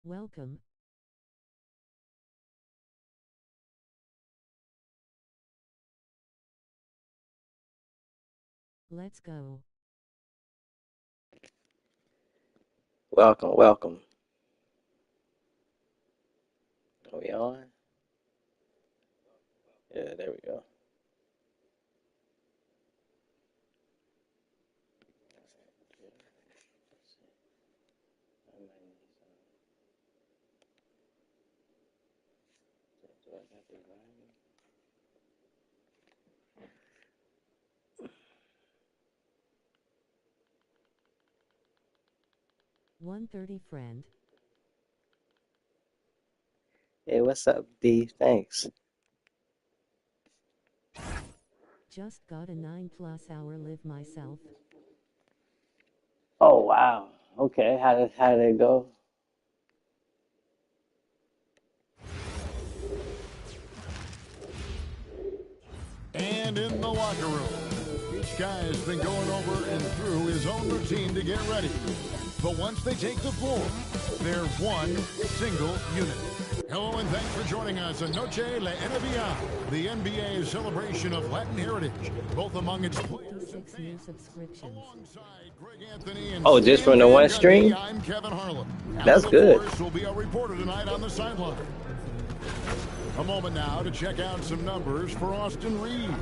Welcome. Let's go. Welcome, welcome. Are we on? Yeah, there we go. Do I got the volume? 130 friend. Hey, what's up, D? Thanks. Just got a 9+ hour live myself. Oh wow. Okay, how did it go? And in the locker room, each guy has been going over and through his own routine to get ready. But once they take the floor, they're one single unit. Hello and thanks for joining us on Noche La NBA, the NBA's celebration of Latin heritage, both among its players and 56 new fans. subscriptions. Alongside Greg Anthony and Oh, just Stan from the Van one Gundy, stream? I'm Kevin Harlan. That's Al good. LaForce will be our reporter tonight on the sideline. A moment now to check out some numbers for Austin Reeves.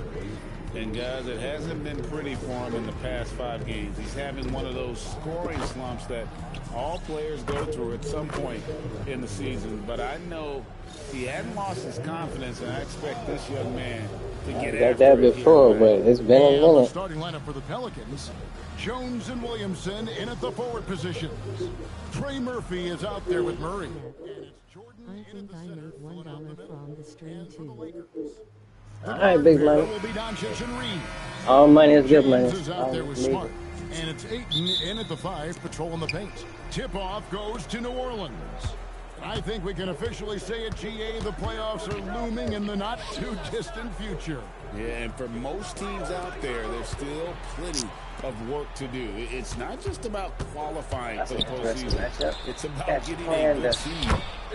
And guys, it hasn't been pretty for him in the past 5 games. He's having one of those scoring slumps that all players go through at some point in the season. But I know he hadn't lost his confidence, and I expect this young man to get I got after that it before, here. but it's been a And the minute. starting lineup for the Pelicans, Jones and Williamson in at the forward positions. Trey Murphy is out there with Murray. And it's Jordan I in at think the I center, made filling out $1 the from middle. the stream And for the too. Lakers, the All right, guard big pair money. will be Doncic and Reed. All money is good money. James is out there with Leave Smart. it. And it's Ayton in at the 5, patrolling the paint. Tip-off goes to New Orleans. I think we can officially say at GA the playoffs are looming in the not-too-distant future. Yeah, and for most teams out there, there's still plenty of work to do. It's not just about qualifying That's for the an interesting postseason. matchup. It's about Catch getting a playing good the. seed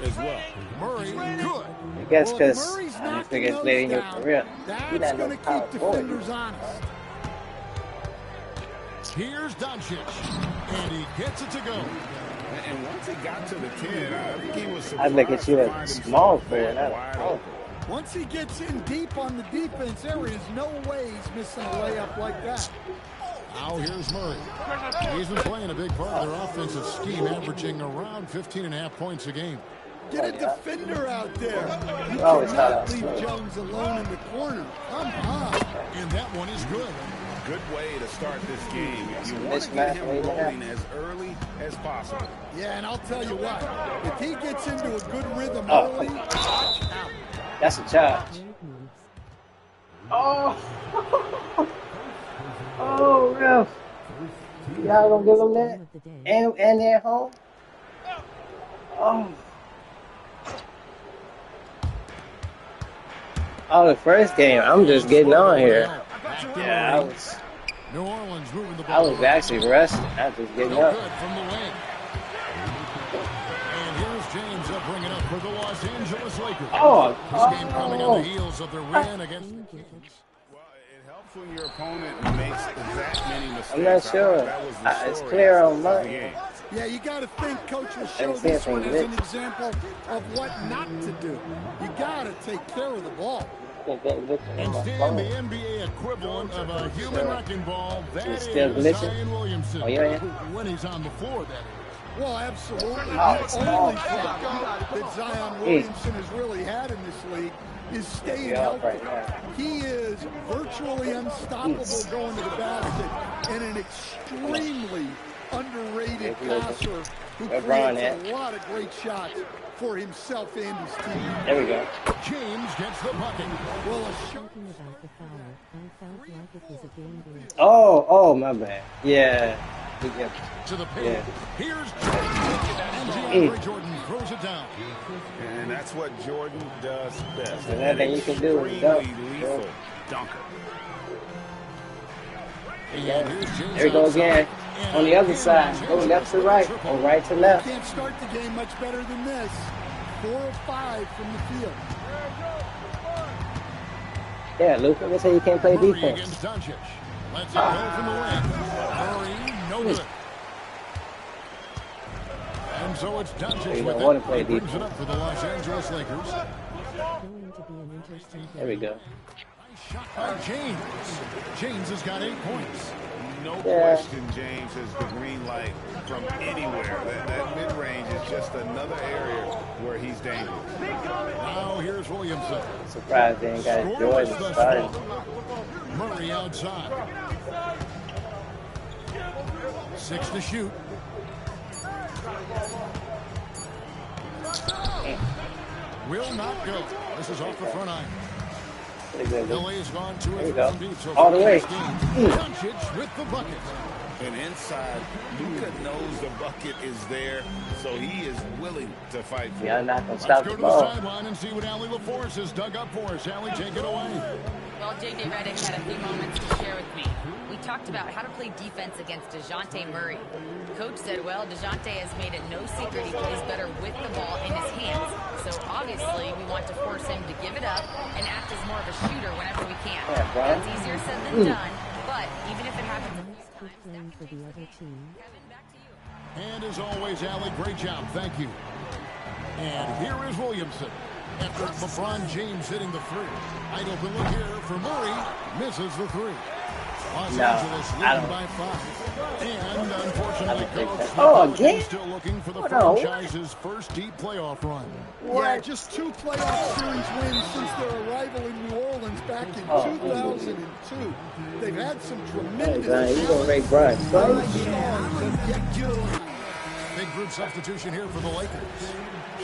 as well. Murray, good. I guess Well, if because Murray's I knocking figure it's those later in your down, career. You're that's not no going to power keep forward. defenders honest. Here's Doncic, and he gets it to go. And once he got to the 10, I think he was I surprised look at you to as find a himself small that forward, not a wide power. open. Once he gets in deep on the defense, there is no way he's missing a layup like that. Now here's Murray. He's been playing a big part of their offensive scheme, averaging around 15.5 points a game. Get a defender out there. You Oh, it's cannot not leave outside. Jones alone in the corner. Come on. And that one is good. Good way to start this game. You want to Mismatch get him right now. rolling as early as possible. Yeah, and I'll tell you what, if he gets into a good rhythm Oh, early, watch out. that's a charge. Great moves. Oh, oh, ref. Y'all gonna give them that? Game of the day. And they're at home? Oh. Oh, the first game. I'm just getting on here. Yeah, New Orleans moving the I ball. was actually resting. I was just getting No up. good from the wing. And here's James up bringing up for the Los Angeles Lakers. Oh, This game coming on oh. the heels of their win against the Kings. Well, it helps when your opponent makes that many mistakes. I'm not sure. That was the It's story clear on of the mine. game. Yeah, you got to think Coach will show didn't see it this from one as an Nick. example of what not to do. You got to take care of the ball. And Stan, the NBA equivalent of a human wrecking ball, that It's is still glitching? Zion Williamson. Oh, yeah? When he's on the floor, that is. Well, absolutely. Oh, it's The only all- problem that Zion Williamson has really had in this league is staying Yeah, healthy. right now. He is virtually unstoppable going to the basket and an extremely underrated passer who LeBron creates a lot of great shots for himself and his team. There we go. James gets the bucket. Well, a shot. Talking about the foul, I felt like it was a game glitch. Oh, my bad. Yeah. Yeah. To the paint. Yeah. Here's Jordan. And DeAndre Jordan throws it down. And that's what Jordan does best. There's nothing you can do with Extremely dunk. lethal dunker. And here's James There we go outside. again. On the other side, go left to right or right to left. Can't start the game much better than this. 4 of 5 from the field. Yeah, Luka, let's say you can't play Murray defense. against Doncic. Let's it go from the wing. Murray, no good. And so it's Doncic You with don't want it. to play He brings it defense. up for the Los Angeles Lakers. Going to be an interesting There we game. go. Shot by James. James has got 8 points. No Yeah. question, James has the green light from anywhere. That mid-range is just another area where he's dangerous. Now here's Williamson. Surprised they ain't got a Scoreless Jordan thus starting. far. Murray outside. 6 to shoot. Will not go. This is off the front iron. Pretty good. LA has gone 2 There you of go. 3 from deep so All far the in way. this game. Doncic with the bucket. And inside, Luka knows the bucket is there, so he is willing to fight for Y'all it. not gonna Let's stop go the to the ball. sideline and see what Allie LaForce has dug up for us. Allie, take it away. Well, J.J. Redick had a few moments to share with me. We talked about how to play defense against DeJounte Murray. Coach said, well, DeJounte has made it no secret he plays better with the ball in his hands. So obviously we want to force him to give it up and act as more of a shooter whenever we can. Yeah, Brian. That's easier said than done, but even if it happens a few Keep times, playing for the other team. Kevin, back to you. And as always, Allie, great job. Thank you. And here is Williamson. After LeBron James hitting the 3. Wide open look here for Murray. Misses the 3. Los No, Angeles I leading don't- by 5. And unfortunately, think Coach, that- the Oh, Pelicans again? still looking for the Oh, no. franchise's first deep playoff run. Yeah, just 2 playoff series wins since their arrival in New Orleans back in Oh. 2002. They've had some Hey, tremendous Brian, you gonna rate Brian? young stars that get killed. Big group substitution here for the Lakers.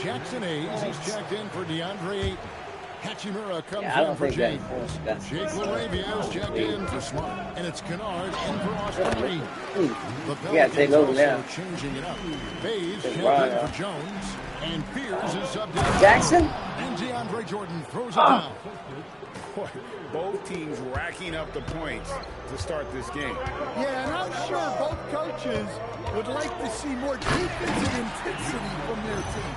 Jackson Hayes, he's checked in for DeAndre Ayton. Hachimura comes Yeah, I in don't for think James. that's Jake LaRavia is checked in for Smart. And it's Kennard in for Austin Reeves. The You gotta take Pelicans over also now. changing it up. Bays Take checked Brian in out. for Jones. And Fears is subbed in. Jackson? And DeAndre Jordan throws it down. Boy, both teams racking up the points to start this game. Yeah, and I'm sure both coaches would like to see more defensive intensity from their team.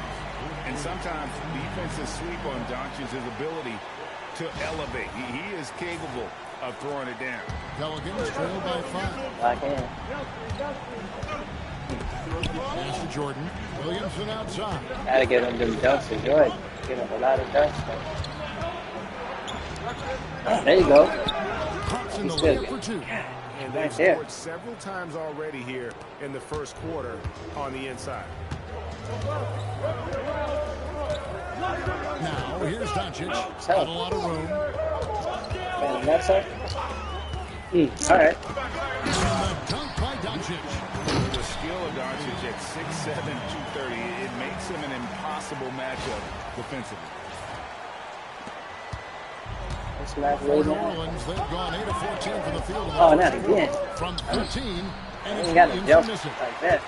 And sometimes defenses sleep on Doncic's ability to elevate. He is capable of throwing it down. Pelicans trail by 5. Lock in. Pass to Jordan. Williamson outside. Gotta get him them dunks to Jordan. Get him a lot of dunks. There you go. Pops in the He's good. layup for 2. And Right they've there. scored several times already here in the first quarter on the inside. Now, here's Doncic. So- Got a lot of room. And that's it. All right. And the dunk by Doncic. The skill of Doncic at 6'7", 230, it makes him an impossible matchup defensively. That's not For really New now. Orleans, they've gone 8 of 14 from the field. in the Oh, first not quarter. again. From 13, and You it's ain't got to Williamson jump missing. like that.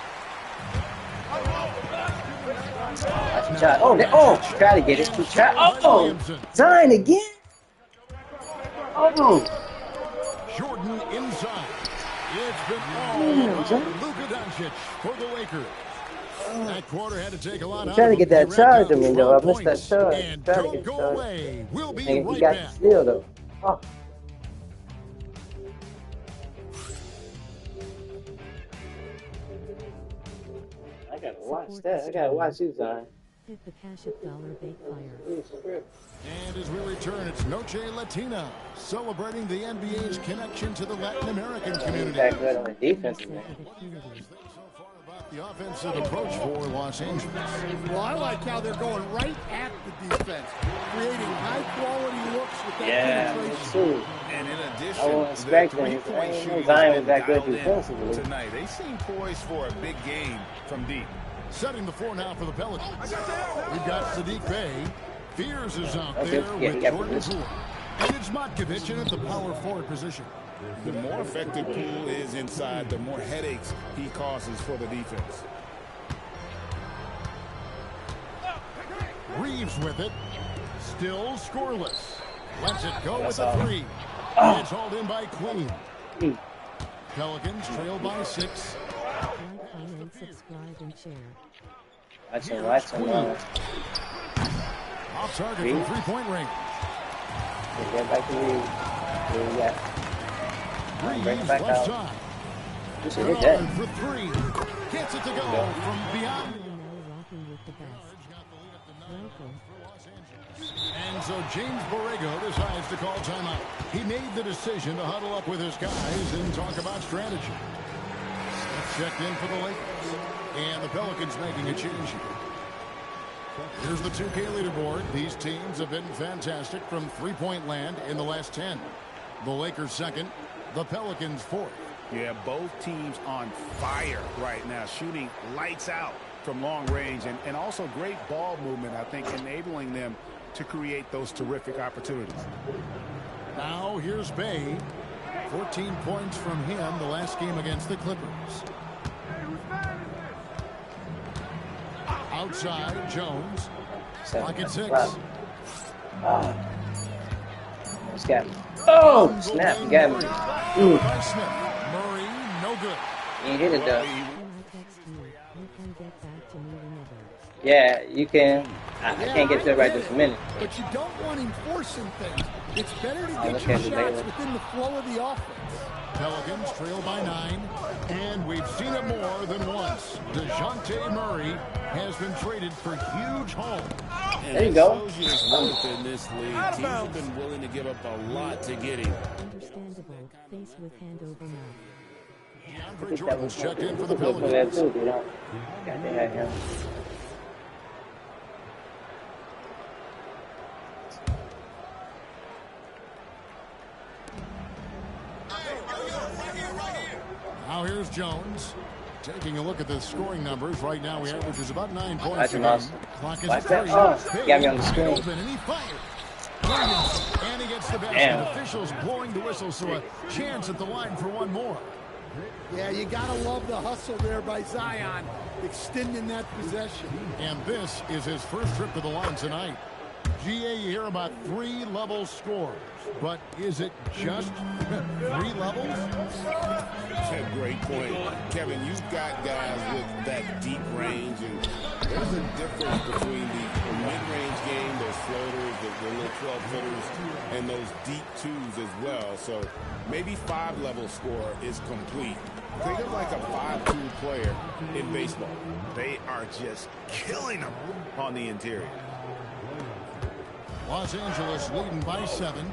That's a shot. Oh, try to get it. Try. Oh, Zion again. Oh, Jordan inside. It's been all about Luka Doncic for the Lakers. That quarter had to take a lot out trying to of get him. that He racked charge up in me, though. I 12 missed that points. charge. And Trying to don't get go charged. away. We'll be and he right got back. the steal though. Oh. I gotta watch that. I gotta watch you, Zion. Hit the cash at Dollar Bake Fire. And as we return, it's Noche Latina, celebrating the NBA's connection to the Latin American He's community. that good on the defensive end. Consecutive communities. So far about the offensive approach for Los Angeles. Well, I like how they're going right at the defense, creating high-quality looks with that Yeah, me penetration. too. And in addition, I won't expect the him. I three-point didn't know shooting Zion has was that been good dialed in defensively. tonight. They seem poised for a big game from deep. Setting the floor now for the Pelicans. We've got Sadiq Bey. Fears is out Okay, there yeah, he with got Jordan position. Poole. And it's Matkovic in at the power forward position. The more effective Poole is inside, the more headaches he causes for the defense. Reeves with it. Still scoreless. Lets it go with That's a all. 3. It's hauled in by Queen. Mm. Pelicans trail by 6. Like, comment, subscribe, and share. Watch him. Off target from three-point range. Get back to Reed. Here we got. Bring it back left out. side. You should hit that. For three. Gets it to go from beyond. You are now rocking with the best. Welcome. And so James Borrego decides to call timeout. He made the decision to huddle up with his guys and talk about strategy. Smith checked in for the Lakers. And the Pelicans making a change here. Here's the 2K leaderboard. These teams have been fantastic from three-point land in the last 10. The Lakers second, the Pelicans fourth. Yeah, both teams on fire right now, shooting lights out from long range and also great ball movement, I think, enabling them to create those terrific opportunities. Now here's Bay. 14 points from him the last game against the Clippers. Outside, Jones. Clock at 6. He's got me. Oh, snap. You got me. By Smith. Murray, no good. You ain't hit it, though. When I text you, you can get back to me whenever. Yeah, you can. I can't get to it right this minute. But you don't want him forcing things. It's better to look get at your it shots later. within the flow of the offense. Pelicans trail by 9. And we've seen it more than once. DeJounte Murray has been traded for huge haul. There you go. Shows you his worth in this league. Teams have been willing to give up a lot to get him. Understandable. Face with hand over mouth. DeAndre Jordan's checked in for the Good for that, Pelicans. too, you know. Got to have him. Now here's Jones. Taking a look at the scoring numbers. Right now we average is about 9 points Watch a him, game. Austin. Clock is Watch at that. 3. Oh, got me on the Big screen. open, and he fired. Williams, and he gets the basket. Damn. Officials blowing the whistle, so a chance at the line for one more. Yeah, you got to love the hustle there by Zion, extending that possession. And this is his first trip to the line tonight. GA, you hear about 3 level scores, but is it just 3 levels? That's a great point. Kevin, you've got guys with that deep range, and there's a difference between the mid-range game, those floaters, the little 12-footers, and those deep twos as well. So maybe 5-level score is complete. Think of like a 5-tool player in baseball. They are just killing them on the interior. Los Angeles leading by 7.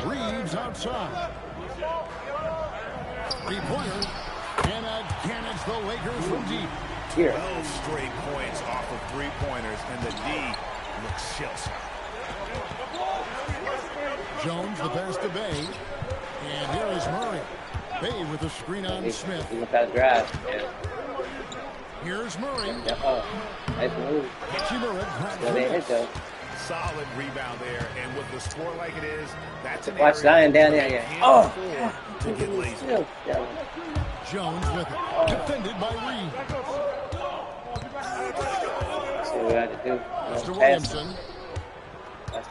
Reeves outside. 3-pointer. And again, it's the Lakers from deep. 12 straight points off of 3-pointers, and the D looks shell-shocked. Jones, the pass to Bay. And here is Murray. Bay with the screen on Smith. You got to drive. Yeah. Here's Murray. Nice move. Hachimura Still didn't hit, though. Solid rebound there, and with the score like it is, that's an Watch area Zion down there. they Yeah. can't Oh! afford to get lazy. Jones with it. Defended by Reed. See what we got to do. Mr. Pass. Williamson.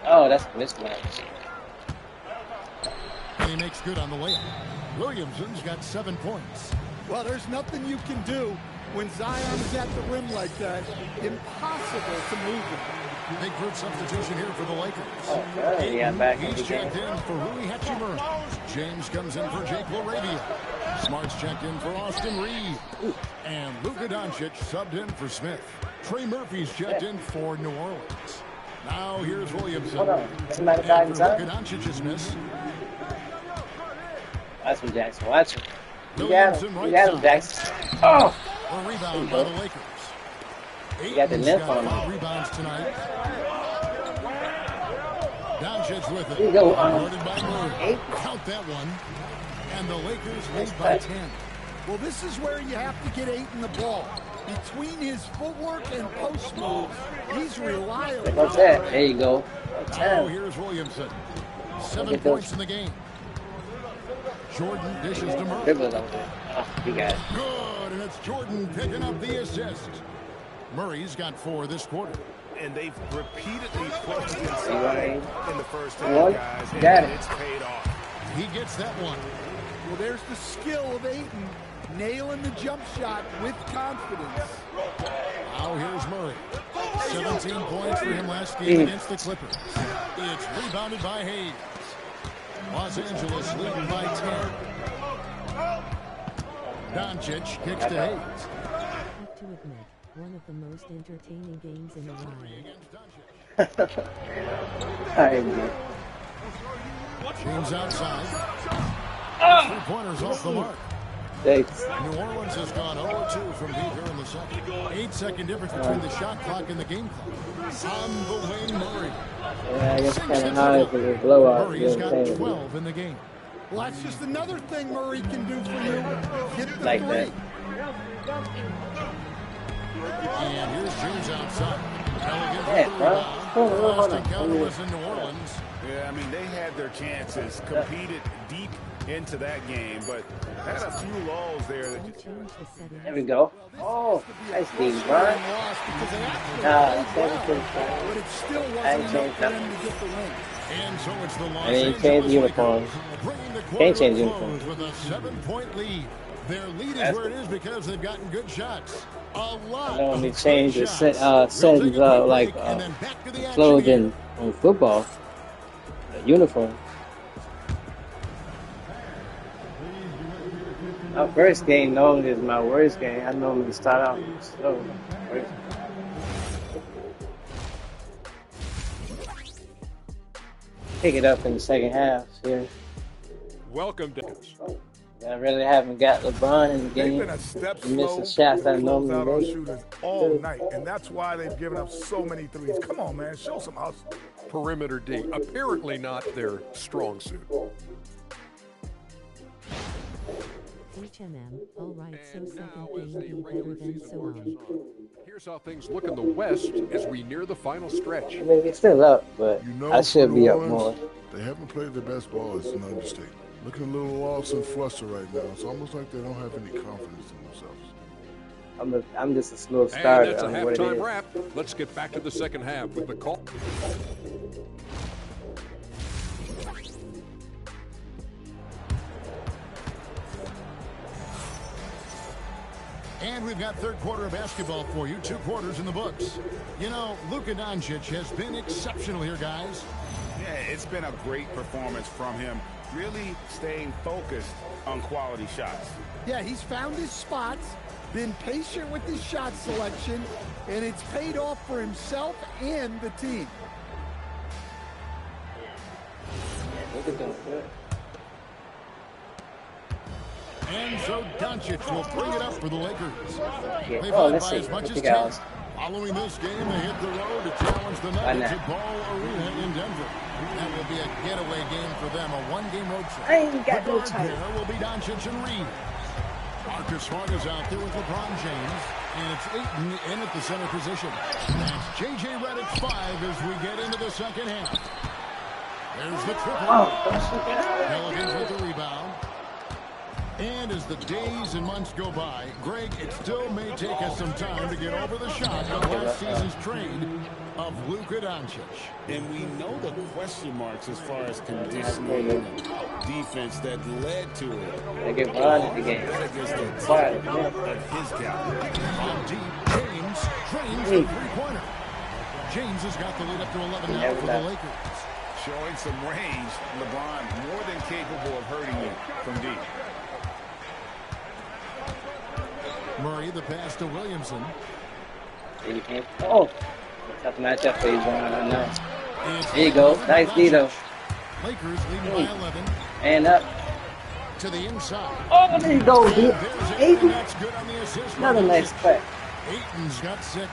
Oh, that's a mismatch. And he makes good on the layup. Williamson's got 7 points. Well, there's nothing you can do when Zion is at the rim like that. Impossible to move him. Big group substitution here for the Lakers. Yeah, back in the He's checked game. in for Rui Hachimura. James comes in for Jake LaRavia. Smart's checked in for Austin Reed. And Luka Doncic subbed in for Smith. Trey Murphy's checked in for New Orleans. Now here's Williamson. Hold on. Somebody died After Luka inside. Doncic's miss. Watch him, Jackson. Watch him. You got Williamson him. You right got him, side. Jackson. Oh! A rebound by the Lakers. You got the Aiton's nymph got on him. 5 rebounds tonight. Doncic with it. Here you go, Guarded by Murray. 8. Count that one. And the Lakers lead by 10. Well, this is where you have to get Ayton the ball. Between his footwork and post moves, he's reliable. What's that? There you go. Now here's Williamson. 7 Look at those. points in the game. Jordan dishes to Murray. Dribbles over there. Oh, you got it. Good, and it's Jordan picking up the assist. Murray's got 4 this quarter. And they've repeatedly pushed See inside what in the first One. half, guys, Got and it. it's paid off. He gets that one. Well, there's the skill of Ayton nailing the jump shot with confidence. Now here's Murray. 17 points for him last game against the Clippers. It's rebounded by Hayes. Los Angeles leading by 10. Doncic kicks to Hayes. I have to admit, one of the most entertaining games in a while. James outside. 3-pointers off the mark. Thanks. New Orleans has gone 0-2 from deep here in the second. 8-second difference between the shot clock and the game clock. On the wing, Murray. Yeah, I guess kind of high for the blowout. Murray's got 12 in the game. Well, that's just another thing Murray can do for you. Get the Like three. that. And here's James outside. Yeah, bro. Hold on. Encounter was in New Orleans. Yeah, I mean, they had their chances, competed deep into that game, but had a few lulls there. That There we go. Oh, nice team, Brian. But it still wasn't enough changed for them nothing. to get the win. And so it's the Los I mean, Angeles change the uniforms. Lakers bringing the Can't change quarter uniforms. close with a 7-point lead. Their lead is That's where it is because they've gotten good shots. A lot I know when of they good change the shots. We'll take settings a quick like break and then back to the action clothing here. on football, uniform. My first game normally is my worst game. I normally start out slow. Pick it up in the second half. Yeah. Welcome to I really haven't got LeBron in the They've game. been a step Missing slow shots I to close normally out on make. shooters all night, and that's why they've given up so many threes. Come on, man, show some hustle. perimeter D. Apparently not their strong suit. H&M, alright, so second game be better than so on. Here's how things look in the West as we near the final stretch. I mean, it's still up, but You know, I should for be New up Orleans, more. They haven't played their best ball. It's an understatement. Looking a little lost and flustered right now. It's almost like they don't have any confidence in themselves. I'm just a slow And starter that's a on what it halftime is. wrap. Let's get back to the second half with the call. And we've got third quarter of basketball for you. 2 quarters in the books. You know, Luka Doncic has been exceptional here, guys. Yeah, it's been a great performance from him. Really staying focused on quality shots. Yeah, he's found his spots, been patient with his shot selection, and it's paid off for himself and the team. Look at them. And so Doncic will bring it up for the Lakers. Yeah. They've Oh, led let's by see. as much I as think 10. I was. Following this game, they hit the road to challenge the Why Nuggets not? at Ball Arena in Denver. That will be a getaway game for them, a 1-game road trip. I ain't got the no guard time. pair will be Doncic and Reed. Marcus Smart is out there with LeBron James, and it's Ayton in at the center position. That's J.J. Redick's 5 as we get into the second half. There's the triple. Pelicans with the rebound. And as the days and months go by, Greg, it still may take us some time to get over the shock of last season's trade of Luka Doncic. And we know the question marks as far as conditioning and defense that led to it. I get Bron in the game. Against the Quiet. team of his caliber. From deep, James drains the three-pointer. James has got the lead up to 11 now for the Lakers. Showing some range, LeBron more than capable of hurting you from deep. Murray, the pass to Williamson. Oh, tough matchup for you right now. There you go. Nice D though. Lakers leading by 11. And up. To the inside. Oh, there you go, dude. Ayton. That's good on the assist. Another nice cut. Ayton's got 6.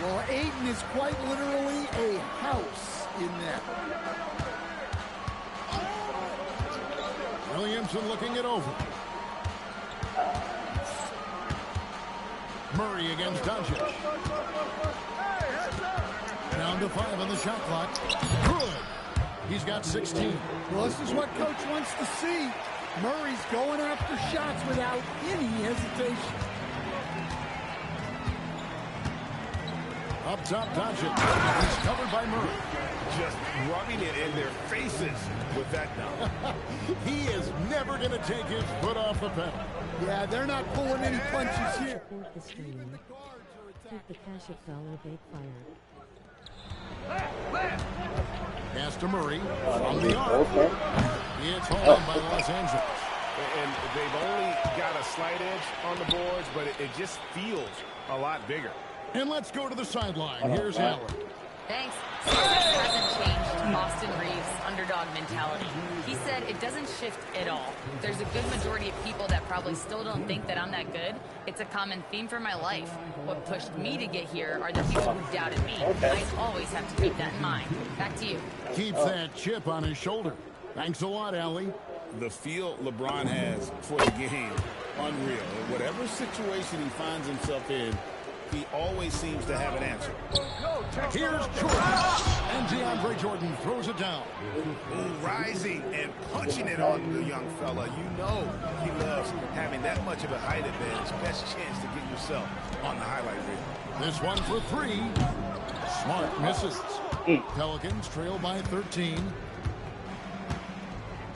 Well, Ayton is quite literally a house in that. Williamson looking it over. Murray against Doncic. Down to 5 on the shot clock. Good. He's got 16. Well, this is what Coach wants to see. Murray's going after shots without any hesitation. Up top, Doncic. He's covered by Murray. Just rubbing it in their faces with that now. He is never going to take his foot off the pedal. Yeah, they're not pulling any punches here. Support the stream. Keep the Kashif Fowler bait fire. Pass to Murray from the arc. It's home by Los Angeles. And they've only got a slight edge on the boards, but it just feels a lot bigger. And let's go to the sideline. Here's Allen. Thanks. This hasn't changed Austin Reeves' underdog mentality. He said it doesn't shift at all. There's a good majority of people that probably still don't think that I'm that good. It's a common theme for my life. What pushed me to get here are the people who doubted me. I always have to keep that in mind. Back to you. Keeps that chip on his shoulder. Thanks a lot, Allie. The feel LeBron has for the game, unreal. In whatever situation he finds himself in, he always seems to have an answer. Here's Jordan. And DeAndre Jordan throws it down. Ooh, rising and punching it on the young fella. You know he loves having that much of a height advantage. Best chance to get yourself on the highlight reel. This one for three. Smart misses. Pelicans trail by 13.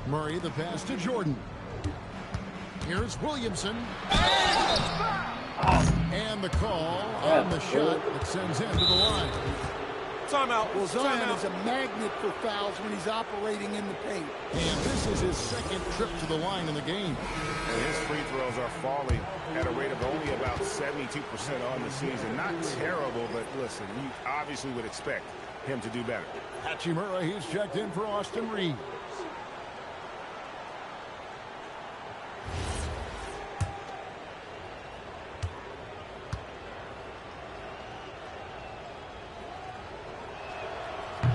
Murray the pass to Jordan. Here's Williamson. And the call on the shot that sends him to the line. Timeout. Well, Zion is a magnet for fouls when he's operating in the paint. And this is his second trip to the line in the game. And his free throws are falling at a rate of only about 72% on the season. Not terrible, but listen, you obviously would expect him to do better. Hachimura, he's checked in for Austin Reeves.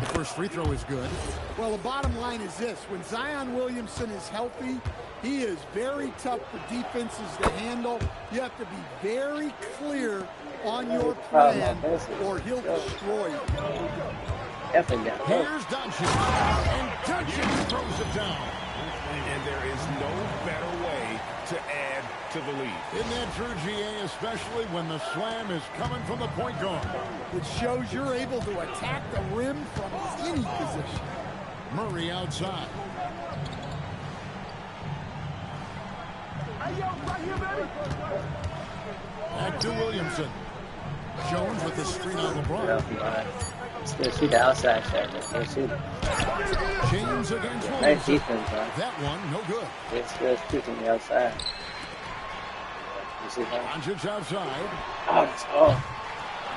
The first free throw is good. Well, the bottom line is this. When Zion Williamson is healthy, he is very tough for defenses to handle. You have to be very clear on your plan or he'll destroy you. Here's Doncic. And Doncic throws it down. And there is no better way to add to the lead. Isn't that true, GA, especially when the slam is coming from the point guard? Which shows you're able to attack the rim from any position. Murray outside. Back to Williamson. Jones with the screen on LeBron. Let's shoot the outside shot. Let's shoot it. James against Williamson. Nice defense, man. That one, no good. Let's shoot from the outside. You see that? Doncic outside. Oh,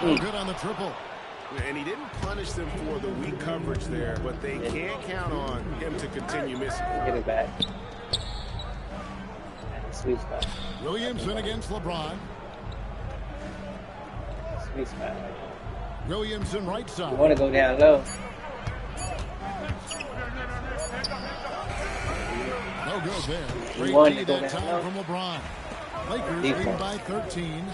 Good on the triple. And he didn't punish them for the weak coverage there, but they can't count on him to continue missing. Get it back. Sweet spot. Williamson against LeBron. Sweet spot. Williamson right side. You want to go down low. No good there. You Great D to go that down time low. from LeBron. Lakers lead by 13.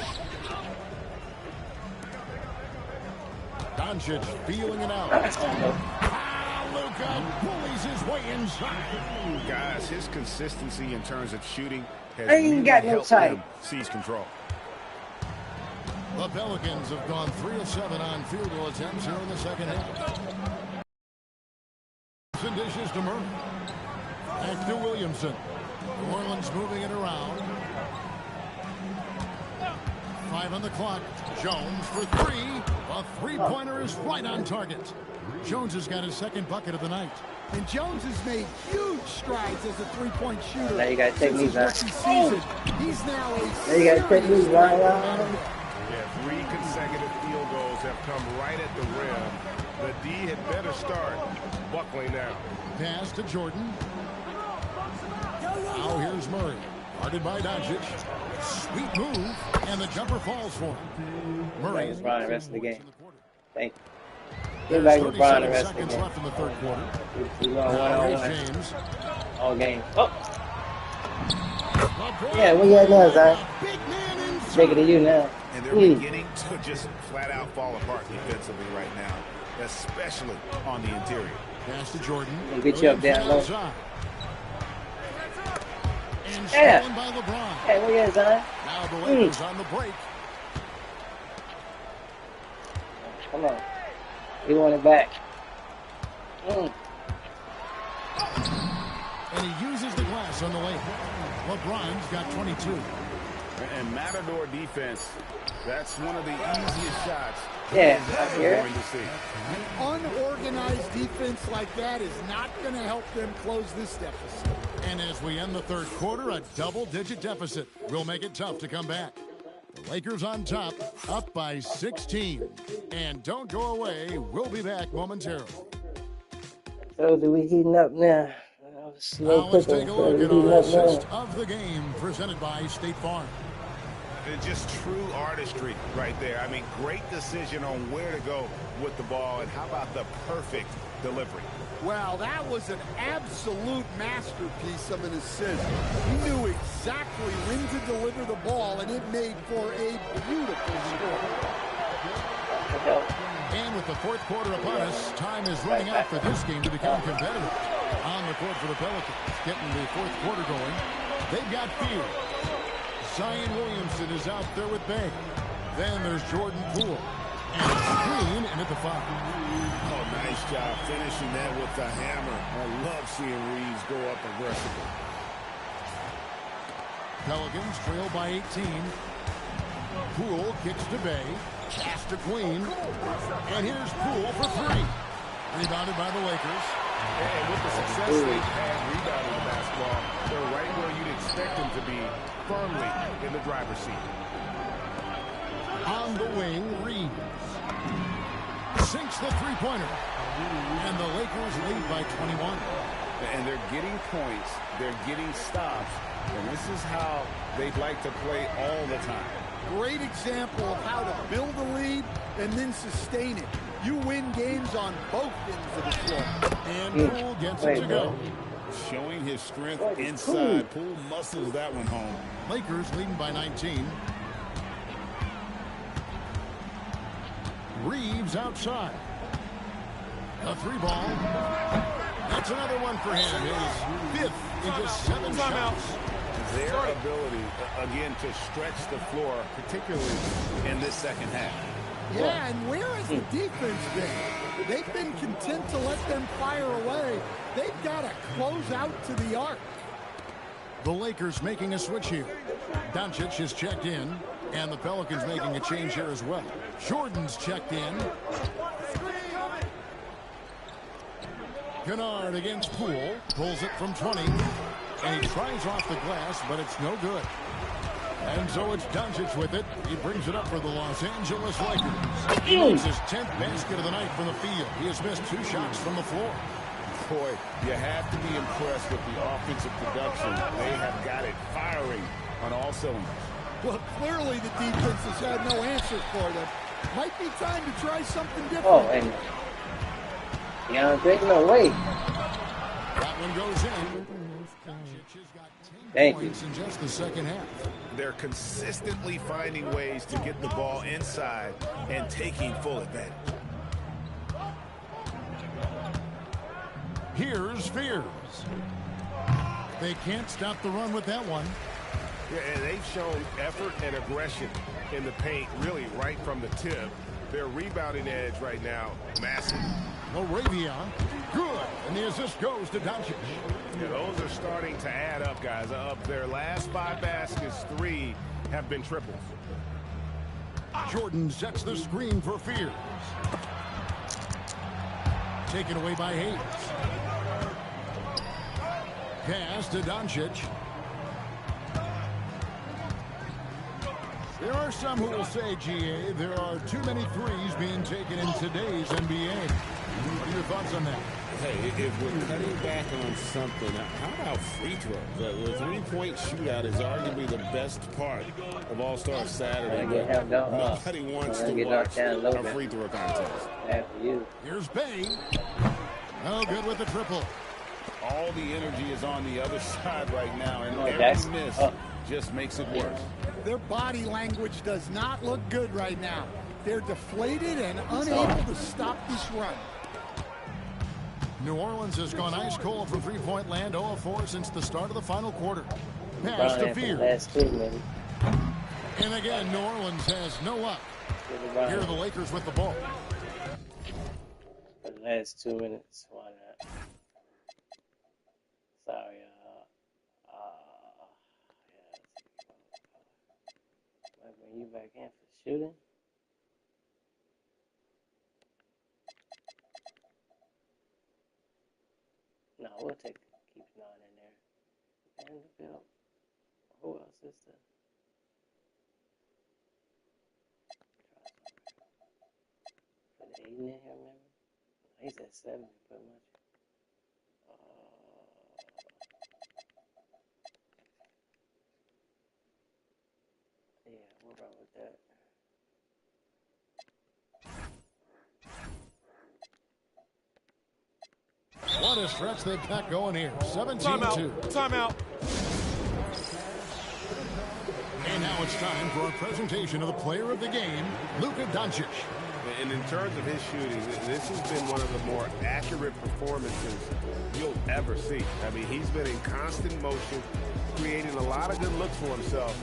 Doncic feeling it out. Luka bullies his way inside. Guys, his consistency in terms of shooting has I ain't really got no helped time. him seize control. The Pelicans have gone 3 of 7 on field goal attempts here in the second half. And dishes to Murray. Back to Williamson. New Orleans moving it around. 5 on the clock. Jones for 3. A three-pointer is right on target. Jones has got his second bucket of the night. And Jones has made huge strides as a three-point shooter. Now you got to take me back. He's now a Now you got to take me right. Yeah, 3 consecutive field goals have come right at the rim. The D had better start buckling down. Pass to Jordan. Now here's Murray. Guarded by Doncic. Sweet move, and the jumper falls for him. Murray is LeBron the rest of the game. Thank you. Get back LeBron LeBron the rest of the seconds game. left in the third quarter. Here's James. All game. Oh! Yeah, where you at now, Zion? Take it to you now. And they're beginning to just flat out fall apart defensively right now, especially on the interior. Pass to Jordan. We'll get you up down low. And Yeah. stolen by LeBron. Hey, where you at, Zion? Now the Lakers on the break. Come on. We want it back. And he uses the glass on the lane. LeBron's got 22. And Matador defense, that's one of the easiest shots Yeah, he's here. going to see. An unorganized defense like that is not going to help them close this deficit. And as we end the third quarter, a double-digit deficit will make it tough to come back. The Lakers on top, up by 16. And don't go away. We'll be back momentarily. So, do we heating up now? Now let's take a look at our assist of the game presented by State Farm. It's just true artistry right there. I mean, great decision on where to go with the ball, and how about the perfect delivery? Well, that was an absolute masterpiece of an assist. He knew exactly when to deliver the ball, and it made for a beautiful score. And with the fourth quarter upon us, time is running out for this game to become competitive. On the court for the Pelicans, getting the fourth quarter going. They've got Field. Zion Williamson is out there with Bay. Then there's Jordan Poole. And Green in at the foul. Oh, nice job finishing that with the hammer. I love seeing Reeves go up aggressively. Pelicans trail by 18. Poole kicks to Bay. Pass to Queen. And here's Poole for three. Rebounded by the Lakers. And with the success they've had rebounding the basketball, they're right where you'd expect them to be, firmly in the driver's seat. On the wing, Reeves sinks the three-pointer. And the Lakers lead by 21. And they're getting points, they're getting stops, and this is how they'd like to play all the time. Great example of how to build a lead and then sustain it. You win games on both ends of the floor. And Poole gets it to go. Showing his strength inside. Poole muscles that one home. Lakers leading by 19. Reeves outside. A three ball. That's another one for him. His fifth in just 7 shots. Their ability, again, to stretch the floor, particularly in this second half. Yeah, and where has the defense been? They've been content to let them fire away. They've got to close out to the arc. The Lakers making a switch here. Doncic is checked in, and the Pelicans making a change here as well. Jordan's checked in. Kennard against Poole. Pulls it from 20. And he tries off the glass, but it's no good. And so it's Doncic with it. He brings it up for the Los Angeles Lakers. He makes his 10th basket of the night from the field. He has missed 2 shots from the floor. Boy, you have to be impressed with the offensive production. They have got it firing on all cylinders. Well, clearly the defense has had no answer for them. Might be time to try something different. Oh, and DeAndre, no way. That one goes in. Thank you. In just the second half. They're consistently finding ways to get the ball inside and taking full advantage. Here's Fears. They can't stop the run with that one. Yeah, and they've shown effort and aggression in the paint, really right from the tip. Their rebounding edge right now, massive. Moravia, good. And the assist goes to Doncic. Yeah, those are starting to add up, guys. Of their last 5 baskets, 3 have been triples. Jordan sets the screen for Fears. Taken away by Hayes. Pass to Doncic. There are some who will say, GA, there are too many threes being taken in today's NBA. What are your thoughts on that? Hey, if we're cutting back on something, how about free throws? The three-point shootout is arguably the best part of All-Star Saturday. Nobody wants to watch a free throw contest. After you. Here's Bay. No good with the triple. All the energy is on the other side right now, and every miss just makes it worse. Their body language does not look good right now. They're deflated and unable to stop this run. New Orleans has gone ice cold from three-point land, 0-4 since the start of the final quarter. Pass to Fears. And again, New Orleans has no luck. Here are the Lakers with the ball. last 2 minutes. Why not? Sorry, might bring you back in for shooting. No, we'll keep 9 in there. Vanderbilt. Who else is there? Put Aiden in here, remember? He's at 70 pretty much. Yeah, we'll run with that. What a stretch they've got going here. 17-2. Timeout. And now it's time for a presentation of the player of the game, Luka Doncic. And in terms of his shooting, this has been one of the more accurate performances you'll ever see. I mean, he's been in constant motion, creating a lot of good looks for himself.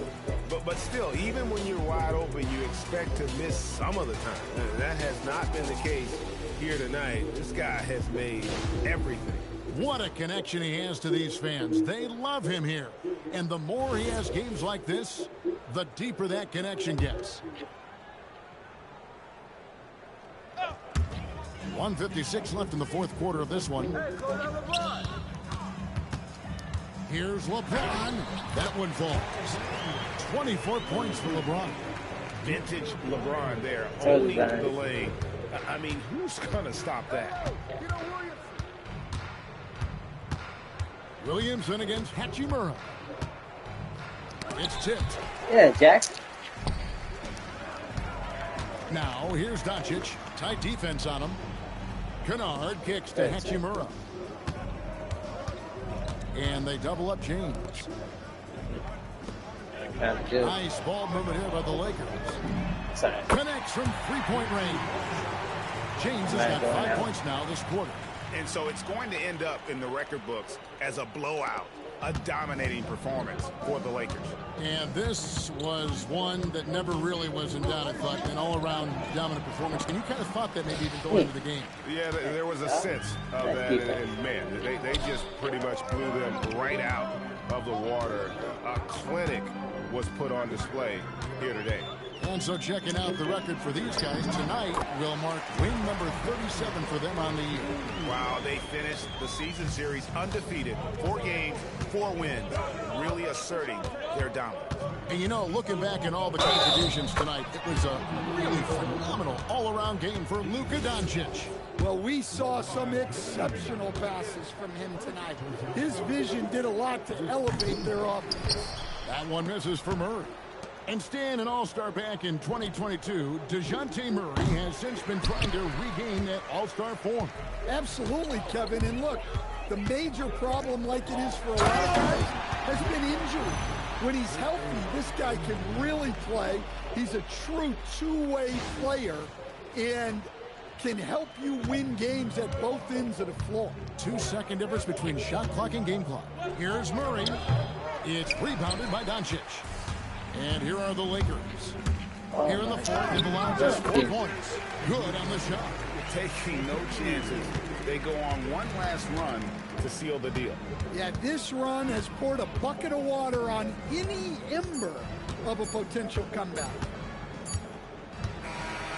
But still, even when you're wide open, you expect to miss some of the time. And that has not been the case here tonight. This guy has made everything. What a connection he has to these fans. They love him here. And the more he has games like this, the deeper that connection gets. 1:56 left in the fourth quarter of this one. Here's LeBron. That one falls. 24 points for LeBron. Vintage LeBron there, owning the lane. I mean, who's going to stop that? Williamson against Hachimura. It's tipped. Yeah, Jack. Now, here's Doncic. Tight defense on him. Kennard kicks to Hachimura. And they double up James. Nice ball movement here by the Lakers. Connects from three-point range. James has got 5 points now this quarter. And so it's going to end up in the record books as a blowout, a dominating performance for the Lakers. And this was one that never really was in doubt. I thought an all-around dominant performance. And you kind of thought that maybe even going into the game. Yeah, there was a sense of that. And man, they just pretty much blew them right out of the water. A clinic was put on display here today. And so checking out the record for these guys tonight will mark win number 37 for them on the year. Wow, they finished the season series undefeated. 4 games, 4 wins, really asserting their dominance. And you know, looking back at all the contributions tonight, it was a really phenomenal all-around game for Luka Doncic. Well, we saw some exceptional passes from him tonight. His vision did a lot to elevate their offense. That one misses for Murray. And staying an all-star back in 2022, DeJounte Murray has since been trying to regain that all-star form. Absolutely, Kevin. And look, the major problem, like it is for a lot of guys, has been injury. When he's healthy, this guy can really play. He's a true two-way player and can help you win games at both ends of the floor. 2-second difference between shot clock and game clock. Here's Murray. It's rebounded by Doncic. And here are the Lakers. Here in the fourth, they've allowed just 4 points. Good on the shot. Taking no chances. They go on one last run to seal the deal. Yeah, this run has poured a bucket of water on any ember of a potential comeback.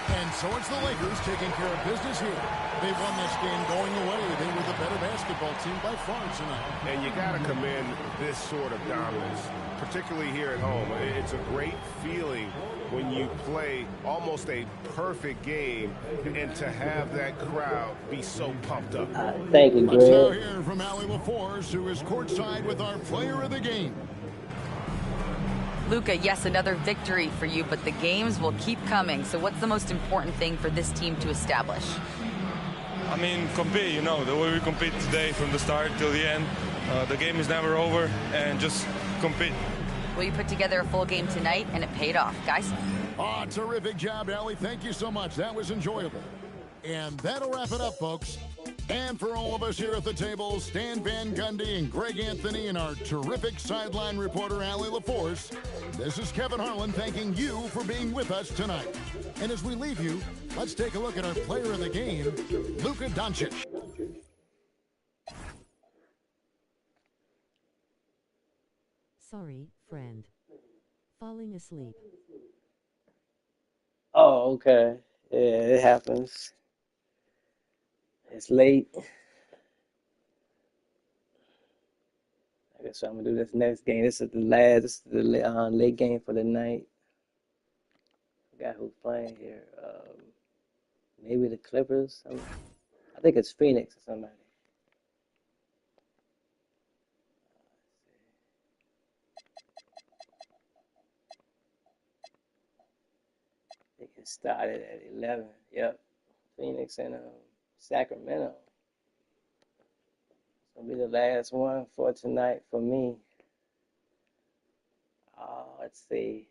And so it's the Lakers taking care of business here. They won this game going away. They were the better basketball team by far tonight. And you got to commend this sort of dominance, particularly here at home. It's a great feeling when you play almost a perfect game and to have that crowd be so pumped up. Thank you, Greg. Let's now hear from Allie LaForce, who is courtside with our player of the game. Luka, yes, another victory for you, but the games will keep coming. So what's the most important thing for this team to establish? I mean, compete, you know, the way we compete today from the start till the end. The game is never over, and just compete. Well, you put together a full game tonight, and it paid off. Guys? Oh, terrific job, Allie. Thank you so much. That was enjoyable. And that'll wrap it up, folks. And for all of us here at the table, Stan Van Gundy and Greg Anthony and our terrific sideline reporter, Allie LaForce, this is Kevin Harlan thanking you for being with us tonight. And as we leave you, let's take a look at our player of the game, Luka Doncic. Sorry, friend. Falling asleep. Oh, okay. Yeah, it happens. It's late. I guess I'm gonna do this next game. This is the late game for the night. Forgot who's playing here. Maybe the Clippers. I think it's Phoenix or somebody. I think it started at 11. Yep. Phoenix and Sacramento. It's gonna be the last one for tonight for me. Let's see.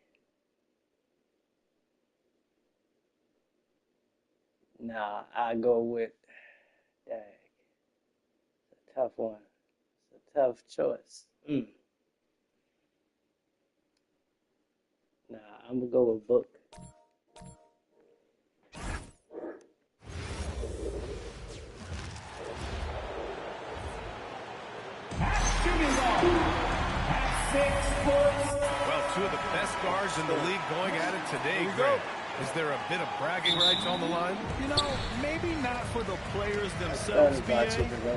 Nah, I go with dang. It's a tough one. It's a tough choice. Nah, I'm gonna go with Book. Well, two of the best guards in the league going at it today, Greg. Is there a bit of bragging rights on the line? You know, maybe not for the players themselves, BA,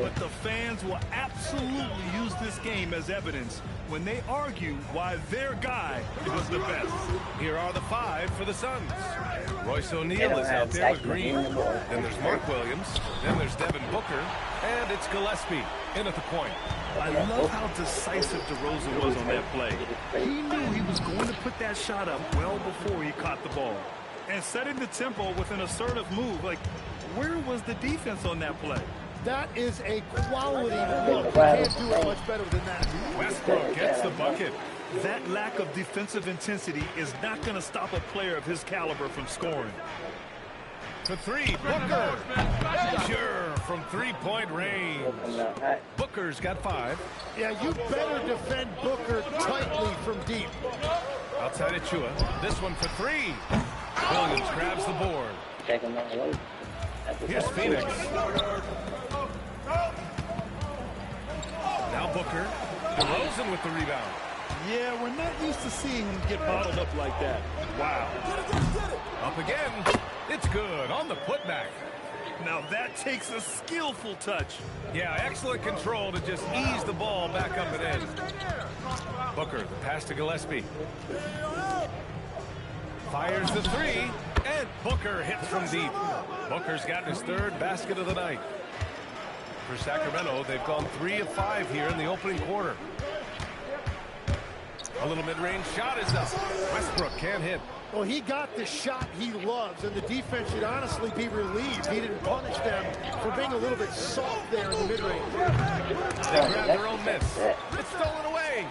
but the fans will absolutely use this game as evidence when they argue why their guy was the best. Here are the five for the Suns. Royce O'Neal is out there with Green. Then there's Mark Williams. Then there's Devin Booker. And it's Gillespie in at the point. I love how decisive DeRozan was on that play. He knew he was going to put that shot up well before he caught the ball. And setting the tempo with an assertive move, like, where was the defense on that play? That is a quality look. You can't do it much better than that. Westbrook gets the bucket. That lack of defensive intensity is not going to stop a player of his caliber from scoring. For three, Booker. Sure, from three-point range. Booker's got 5. Yeah, you better defend Booker tightly from deep. Outside Achua. This one for 3. Williams grabs the board. Here's Phoenix. Now Booker. DeRozan with the rebound. Yeah, we're not used to seeing him get bottled up like that. Wow. Up again. It's good on the putback. Now that takes a skillful touch. Yeah, excellent control to just ease the ball back up and in. Booker, the pass to Gillespie. Fires the 3, and Booker hits from deep. Booker's gotten his 3rd basket of the night. For Sacramento, they've gone 3 of 5 here in the opening quarter. A little mid-range shot is up. Westbrook can't hit. Well, he got the shot he loves, and the defense should honestly be relieved. He didn't punish them for being a little bit soft there in the mid-range. They grab their own miss. It's stolen away.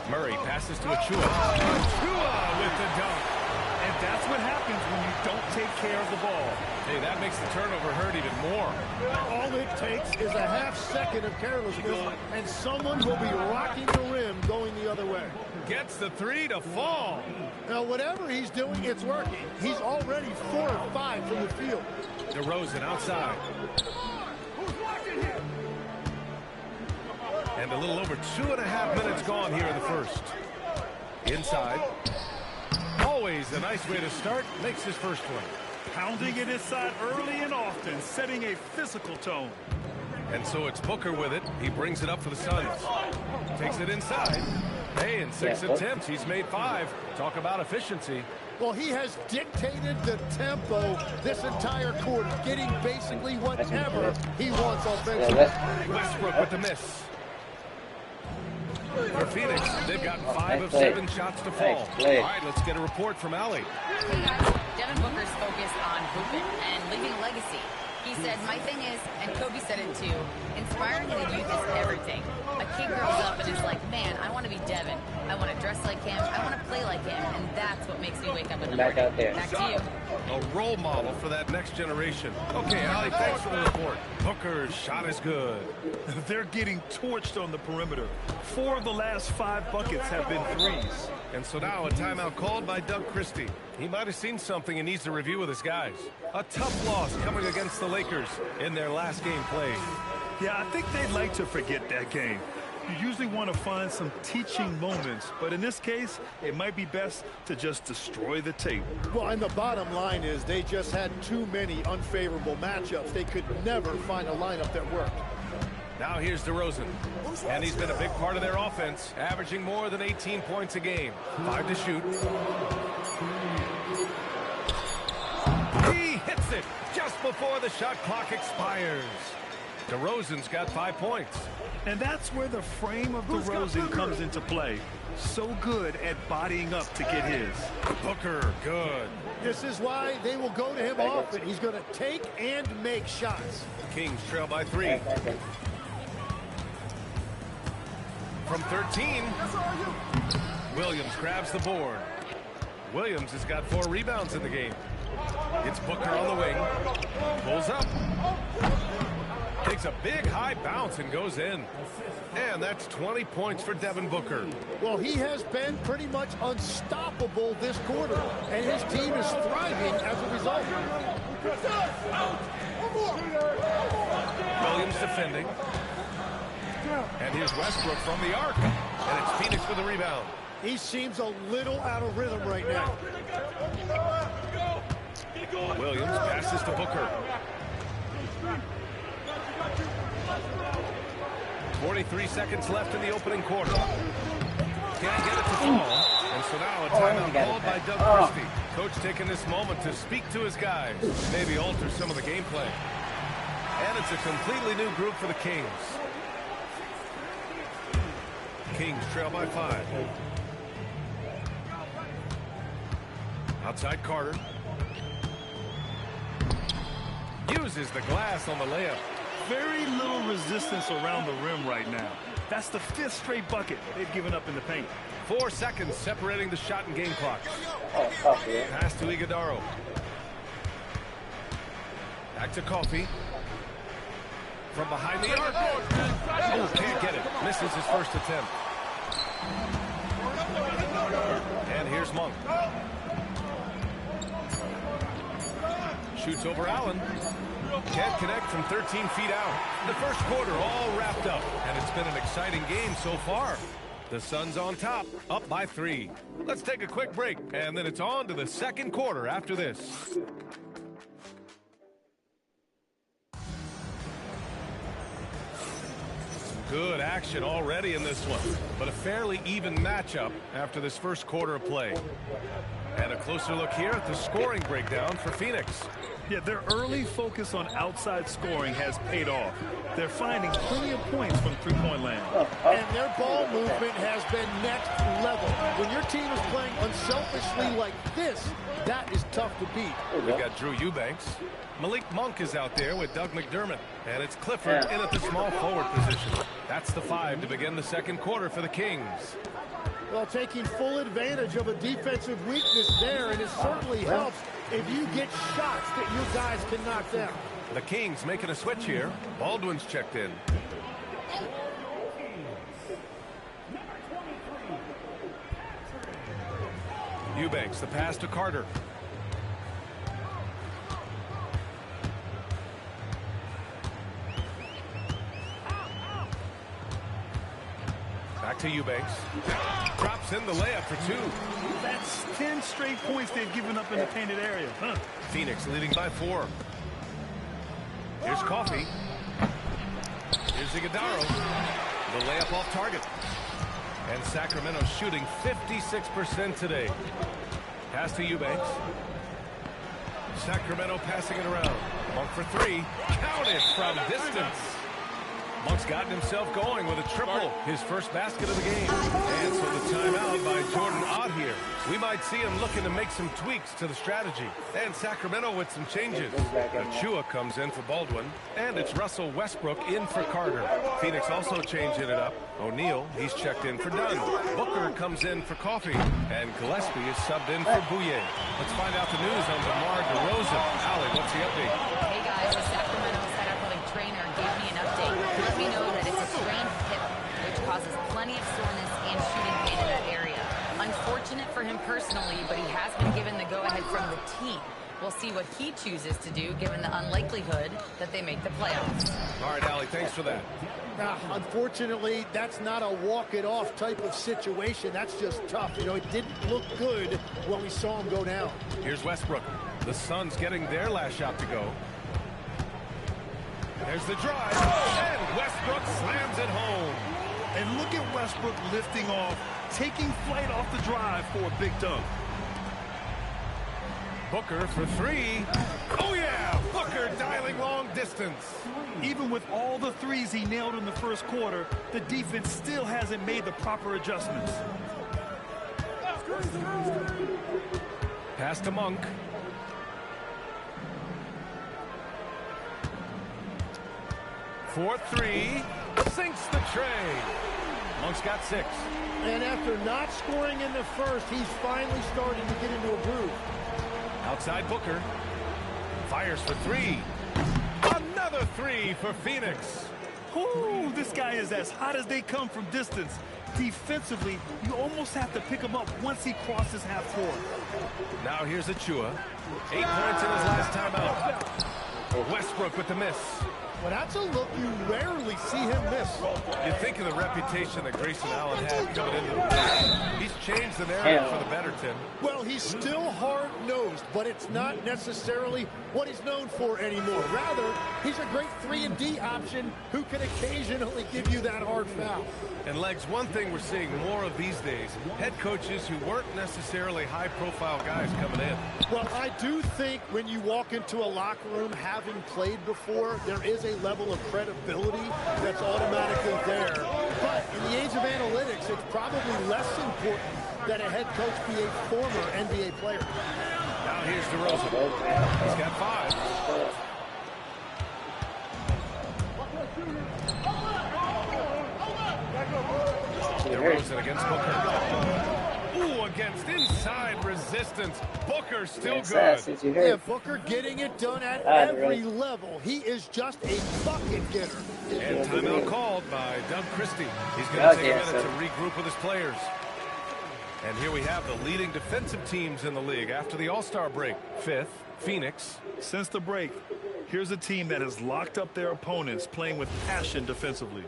Murray passes to Achua. Achua with the dunk. And that's what happens when you don't take care of the ball. Hey, that makes the turnover hurt even more. All it takes is a half-second of carelessness, and someone will be rocking the rim going the other way. Gets the 3 to fall. Now, whatever he's doing, it's working. He's already 4 of 5 from the field. DeRozan outside. And a little over 2.5 minutes gone here in the first. Inside. Always a nice way to start. Makes his first one. Pounding it inside early and often, setting a physical tone. And so it's Booker with it. He brings it up for the Suns. Takes it inside. Hey, in 6 attempts, he's made 5. Talk about efficiency. Well, he has dictated the tempo this entire quarter, getting basically whatever he wants offensively. Westbrook with the miss. For Phoenix, they've got 5 of 7 shots to fall. All right, let's get a report from Allie. Hey guys, Devin Booker's focused on hooping and leaving a legacy. He said, my thing is, and Kobe said it too, inspiring in the youth is everything. A kid grows up and is like, man, I want to be Devin. I want to dress like him. I want to play like him. And that's what makes me wake up in the morning. Back to you. A role model for that next generation. Okay, Allie, thanks for the report. Booker's shot is good. They're getting torched on the perimeter. 4 of the last 5 buckets have been threes. And so now a timeout called by Doug Christie. He might have seen something and needs to review with his guys. A tough loss coming against the Lakers in their last game played. Yeah, I think they'd like to forget that game. You usually want to find some teaching moments, but in this case, it might be best to just destroy the tape. Well, and the bottom line is they just had too many unfavorable matchups. They could never find a lineup that worked. Now here's DeRozan, and he's been a big part of their offense, averaging more than 18 points a game. 5 to shoot. He hits it just before the shot clock expires. DeRozan's got 5 points. And that's where the frame of DeRozan comes into play. So good at bodying up to get his. Booker, good. This is why they will go to him often. He's going to take and make shots. Kings trail by 3. From 13, Williams grabs the board. Williams has got 4 rebounds in the game. It's Booker on the wing. Pulls up. Takes a big high bounce and goes in. And that's 20 points for Devin Booker. Well, he has been pretty much unstoppable this quarter, and his team is thriving as a result. Williams defending. And here's Westbrook from the arc. And it's Phoenix with a rebound. He seems a little out of rhythm right now. Williams passes to Booker. 43 seconds left in the opening quarter. Can't get it to fall. And so now a timeout called by Doug Christie. Coach taking this moment to speak to his guys. Maybe alter some of the gameplay. And it's a completely new group for the Kings. Kings trail by 5. Outside Carter. Uses the glass on the layup. Very little resistance around the rim right now. That's the 5th straight bucket they've given up in the paint. 4 seconds separating the shot and game clock. Pass to Iguodala. Back to Coffey. From behind the arc. Oh, can't get it. Misses his first attempt. And here's Monk. Shoots over Allen. Can't connect from 13 feet out. The first quarter all wrapped up, and it's been an exciting game so far. The Suns on top, up by 3. Let's take a quick break, and then it's on to the second quarter after this. Good action already in this one, but a fairly even matchup after this first quarter of play. And a closer look here at the scoring breakdown for Phoenix. Yeah, their early focus on outside scoring has paid off. They're finding plenty of points from three-point land. And their ball movement has been next level. When your team is playing unselfishly like this, that is tough to beat. We've got Drew Eubanks. Malik Monk is out there with Doug McDermott. And it's Clifford in at the small forward position. That's the 5 to begin the second quarter for the Kings. Well, taking full advantage of a defensive weakness there, and it certainly helps if you get shots that your guys can knock down. The Kings making a switch here. Baldwin's checked in. Eubanks, the pass to Carter. Back to Eubanks. Drops in the layup for 2. That's 10 straight points they've given up in the painted area. Phoenix leading by 4. Here's Coffey. Here's Iguodala. The layup off target. And Sacramento shooting 56% today. Pass to Eubanks. Sacramento passing it around. Monk for 3. Counted from distance. Monk's gotten himself going with a triple, his first basket of the game. And so the timeout by Jordan Ott here. We might see him looking to make some tweaks to the strategy. And Sacramento with some changes. Achua comes in for Baldwin, and it's Russell Westbrook in for Carter. Phoenix also changing it up. O'Neal, he's checked in for Dunn. Booker comes in for Coffee, and Gillespie is subbed in for Bouye. Let's find out the news on DeMar DeRozan. Allie, what's the update? Hey guys, the Sacramento Center trainer gave me an update. Let me know that it's a strained hip, which causes plenty of soreness and shooting pain in that area. Unfortunate for him personally, but he has been given the go-ahead from the team. We'll see what he chooses to do, given the unlikelihood that they make the playoffs. All right, Allie, thanks for that. Unfortunately, that's not a walk-it-off type of situation. That's just tough. You know, it didn't look good when we saw him go down. Here's Westbrook. The Suns getting their last shot to go. There's the drive, and Westbrook slams it home. And look at Westbrook lifting off, taking flight off the drive for a big dunk. Booker for three. Oh, yeah! Booker dialing long distance. Even with all the threes he nailed in the first quarter, the defense still hasn't made the proper adjustments. Pass to Monk. For three. Sinks the tray. Monk's got 6. And after not scoring in the first, he's finally starting to get into a groove. Outside Booker. Fires for 3. Another 3 for Phoenix. Ooh, this guy is as hot as they come from distance. Defensively, you almost have to pick him up once he crosses half court. Now here's Achua. 8 points in his last time out. Westbrook with the miss. Well, that's a look you rarely see him miss. You think of the reputation that Grayson Allen had coming into the league. He's changed the narrative for the better, Tim. Well, he's still hard-nosed, but it's not necessarily what he's known for anymore. Rather, he's a great 3-and-D option who can occasionally give you that hard foul. And, Legs, one thing we're seeing more of these days, head coaches who weren't necessarily high-profile guys coming in. Well, I do think when you walk into a locker room having played before, there is a level of credibility that's automatically there. But in the age of analytics, it's probably less important that a head coach be a former NBA player. Now here's DeRozan. He's got 5. DeRozan against Booker. Ooh, against inside resistance. Booker still good. Yeah, Booker getting it done at every level. He is just a bucket getter. And timeout called by Doug Christie. He's going to take a minute to regroup with his players. And here we have the leading defensive teams in the league after the All-Star break. 5th, Phoenix. Since the break, here's a team that has locked up their opponents, playing with passion defensively.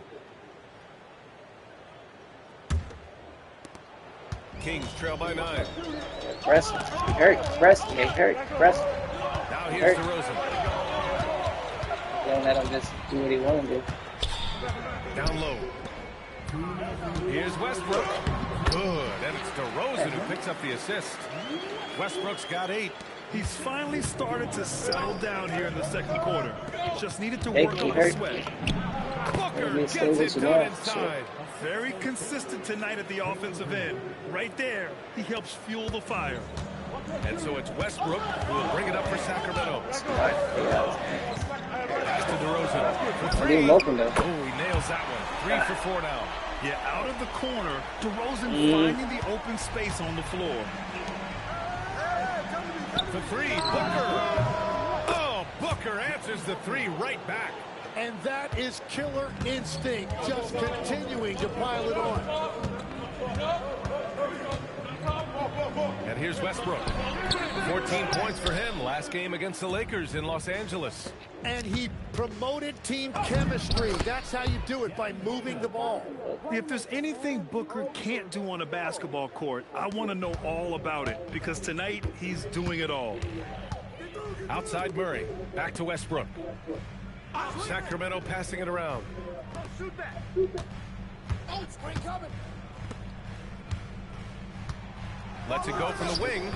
Kings trail by 9. Press. Hurry. Press. Hey, hurry. Press. Now here's DeRozan. Don't let him just do what he wants to do. Down low. Here's Westbrook. Good. And it's DeRozan who picks up the assist. Westbrook's got 8. He's finally started to settle down here in the second quarter. Just needed to work on his sweat. Booker gets it done inside. Very consistent tonight at the offensive end. Right there, he helps fuel the fire. And so it's Westbrook who will bring it up for Sacramento. Pass to DeRozan for 3. Oh, he nails that one. 3 for 4 now. Yeah, out of the corner, DeRozan finding the open space on the floor. For 3, Booker. Oh, Booker answers the 3 right back. And that is killer instinct, just continuing to pile it on. And here's Westbrook. 14 points for him last game against the Lakers in Los Angeles. And he promoted team chemistry. That's how you do it, by moving the ball. If there's anything Booker can't do on a basketball court, I want to know all about it, because tonight he's doing it all. Outside Murray. Back to Westbrook. Sacramento passing it around. Shoot that. Oh, screen coming. Lets it go from the wing.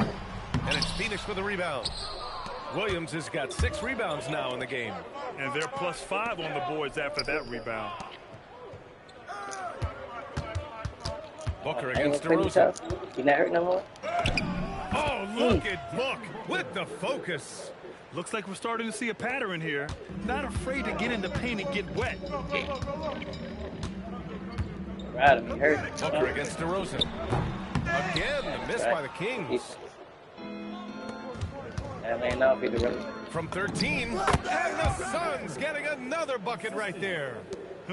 And it's Phoenix with a rebound. Williams has got 6 rebounds now in the game. And they're +5 on the boards after that rebound. Booker against DeRozan. He's not hurt no more. Oh, look at Book with the focus. Looks like we're starting to see a pattern here. Not afraid to get in the paint and get wet. Right, he hurt. Booker against DeRozan. Again, the miss by the Kings. From 13, and the Suns getting another bucket right there.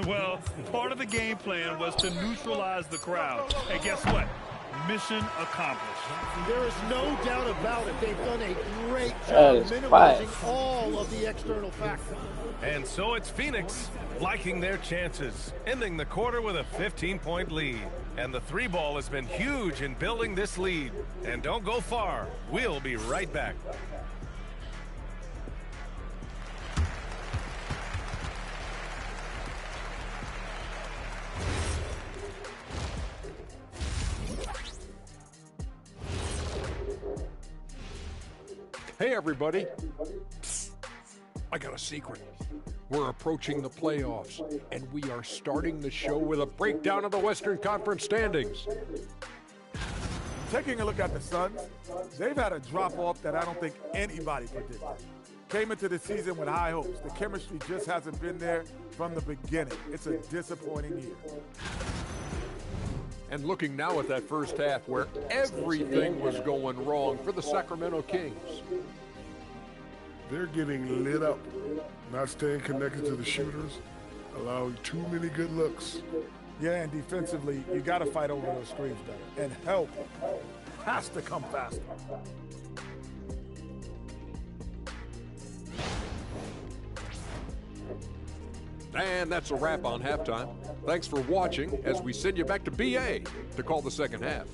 Well, part of the game plan was to neutralize the crowd. And guess what? Mission accomplished. There is no doubt about it. They've done a great job minimizing all of the external factors. And so it's Phoenix liking their chances, ending the quarter with a 15-point lead. And the 3-ball has been huge in building this lead. And don't go far. We'll be right back. Hey, everybody. Psst. I got a secret. We're approaching the playoffs, and we are starting the show with a breakdown of the Western Conference standings. Taking a look at the Suns, they've had a drop-off that I don't think anybody predicted. Came into the season with high hopes. The chemistry just hasn't been there from the beginning. It's a disappointing year. And looking now at that first half where everything was going wrong for the Sacramento Kings. They're getting lit up, not staying connected to the shooters, allowing too many good looks. Yeah, and defensively, you got to fight over those screens better. And help has to come faster. And that's a wrap on halftime. Thanks for watching as we send you back to BA to call the second half.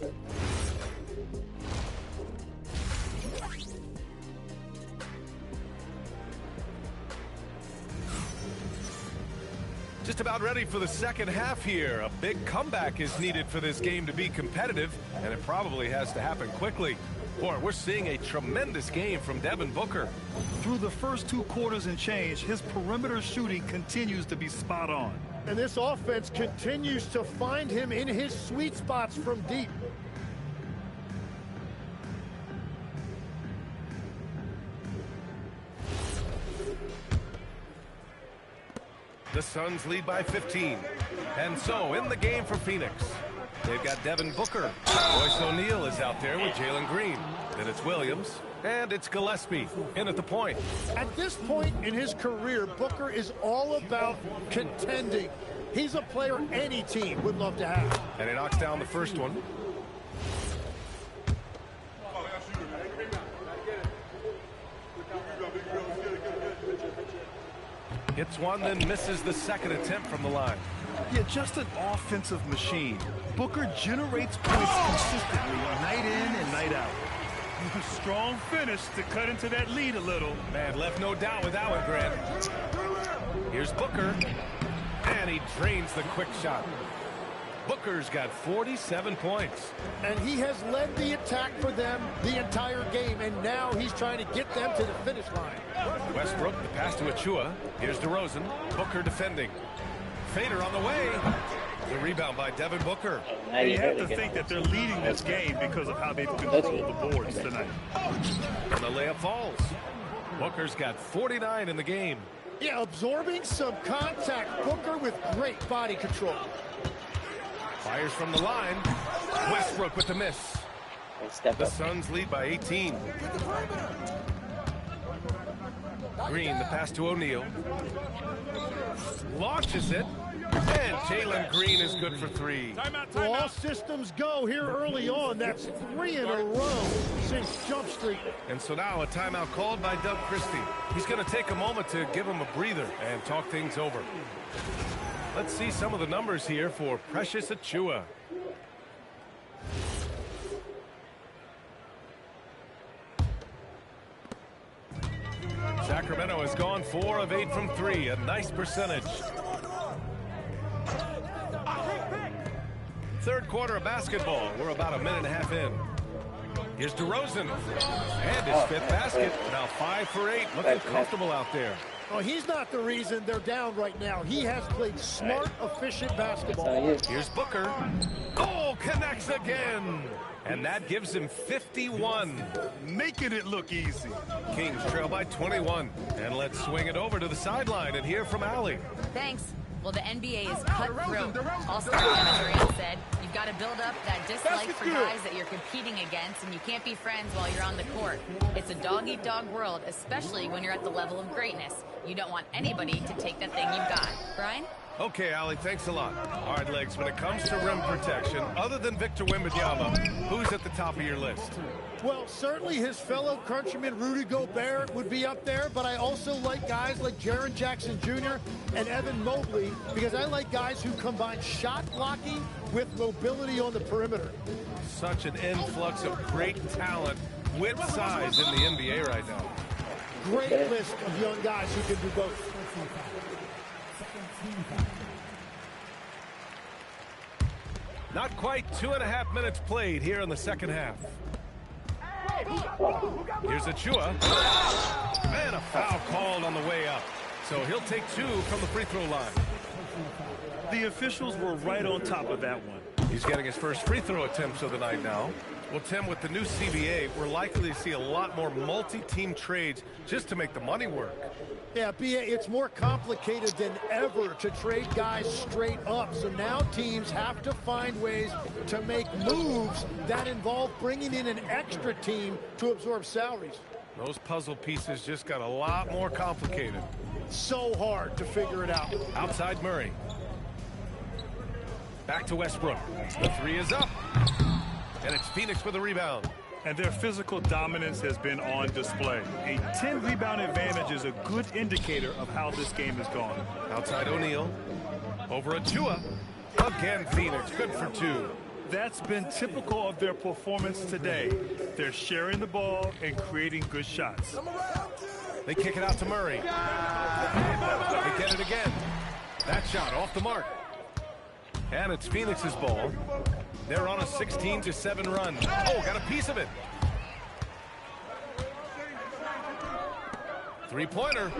Just about ready for the second half here. A big comeback is needed for this game to be competitive, and it probably has to happen quickly. Boy, we're seeing a tremendous game from Devin Booker. Through the first 2 quarters and change, his perimeter shooting continues to be spot on. And this offense continues to find him in his sweet spots from deep. The Suns lead by 15. And so, in the game for Phoenix, they've got Devin Booker. Royce O'Neal is out there with Jalen Green. Then it's Williams, and it's Gillespie in at the point. At this point in his career, Booker is all about contending. He's a player any team would love to have. And he knocks down the first one. Hits one, then misses the second attempt from the line. Yeah, just an offensive machine. Booker generates points consistently, night in and night out. Strong finish to cut into that lead a little. Man, left no doubt with that one, Grant. Here's Booker, and he drains the quick shot. Booker's got 47 points. And he has led the attack for them the entire game, and now he's trying to get them to the finish line. Westbrook, the pass to Achua. Here's DeRozan. Booker defending. Fader on the way. The rebound by Devin Booker. And you have to think that they're leading this game because of how they've controlled the boards tonight. And the layup falls. Booker's got 49 in the game. Yeah, absorbing some contact. Booker with great body control. Fires from the line. Westbrook with the miss. The Suns lead by 18. Green, the pass to O'Neal. Launches it. And Jalen Green is good for 3. Well, all systems go here early on. That's 3 in a row since Jump Street. And so now a timeout called by Doug Christie. He's going to take a moment to give him a breather and talk things over. Let's see some of the numbers here for Precious Achua. Sacramento has gone 4 of 8 from 3, a nice percentage. Third quarter of basketball. We're about a minute and a half in. Here's DeRozan. And his fifth basket. Now 5 for 8. Looking comfortable out there. Oh, he's not the reason they're down right now. He has played smart, efficient basketball. Here's Booker. Oh, connects again. And that gives him 51. Making it look easy. Kings trail by 21. And let's swing it over to the sideline and hear from Allie. Thanks. Well, the NBA is cutthroat. All-Star Kevin Durant said, you've got to build up that dislike for guys that you're competing against, and you can't be friends while you're on the court. It's a dog-eat-dog world, especially when you're at the level of greatness. You don't want anybody to take the thing you've got. Brian? Okay, Allie, thanks a lot. All right, Legs, when it comes to rim protection, other than Victor Wembanyama, who's at the top of your list? Well, certainly his fellow countryman Rudy Gobert would be up there, but I also like guys like Jaren Jackson Jr. and Evan Mobley because I like guys who combine shot blocking with mobility on the perimeter. Such an influx of great talent with size in the NBA right now. Great list of young guys who can do both. Not quite 2.5 minutes played here in the second half. Here's Achua. And a foul called on the way up. So he'll take 2 from the free throw line. The officials were right on top of that one. He's getting his first free throw attempts of the night now. Well, Tim, with the new CBA, we're likely to see a lot more multi-team trades just to make the money work. Yeah, B.A., it's more complicated than ever to trade guys straight up. So now teams have to find ways to make moves that involve bringing in an extra team to absorb salaries. Those puzzle pieces just got a lot more complicated. So hard to figure it out. Outside Murray. Back to Westbrook. The 3 is up. And it's Phoenix with a rebound. And their physical dominance has been on display. A 10-rebound advantage is a good indicator of how this game has gone. Outside O'Neal. Over Achua. Again, Phoenix. Good for 2. That's been typical of their performance today. They're sharing the ball and creating good shots. They kick it out to Murray. They get it again. That shot off the mark. And it's Phoenix's ball. They're on a 16-7 run. Oh, got a piece of it. Three-pointer.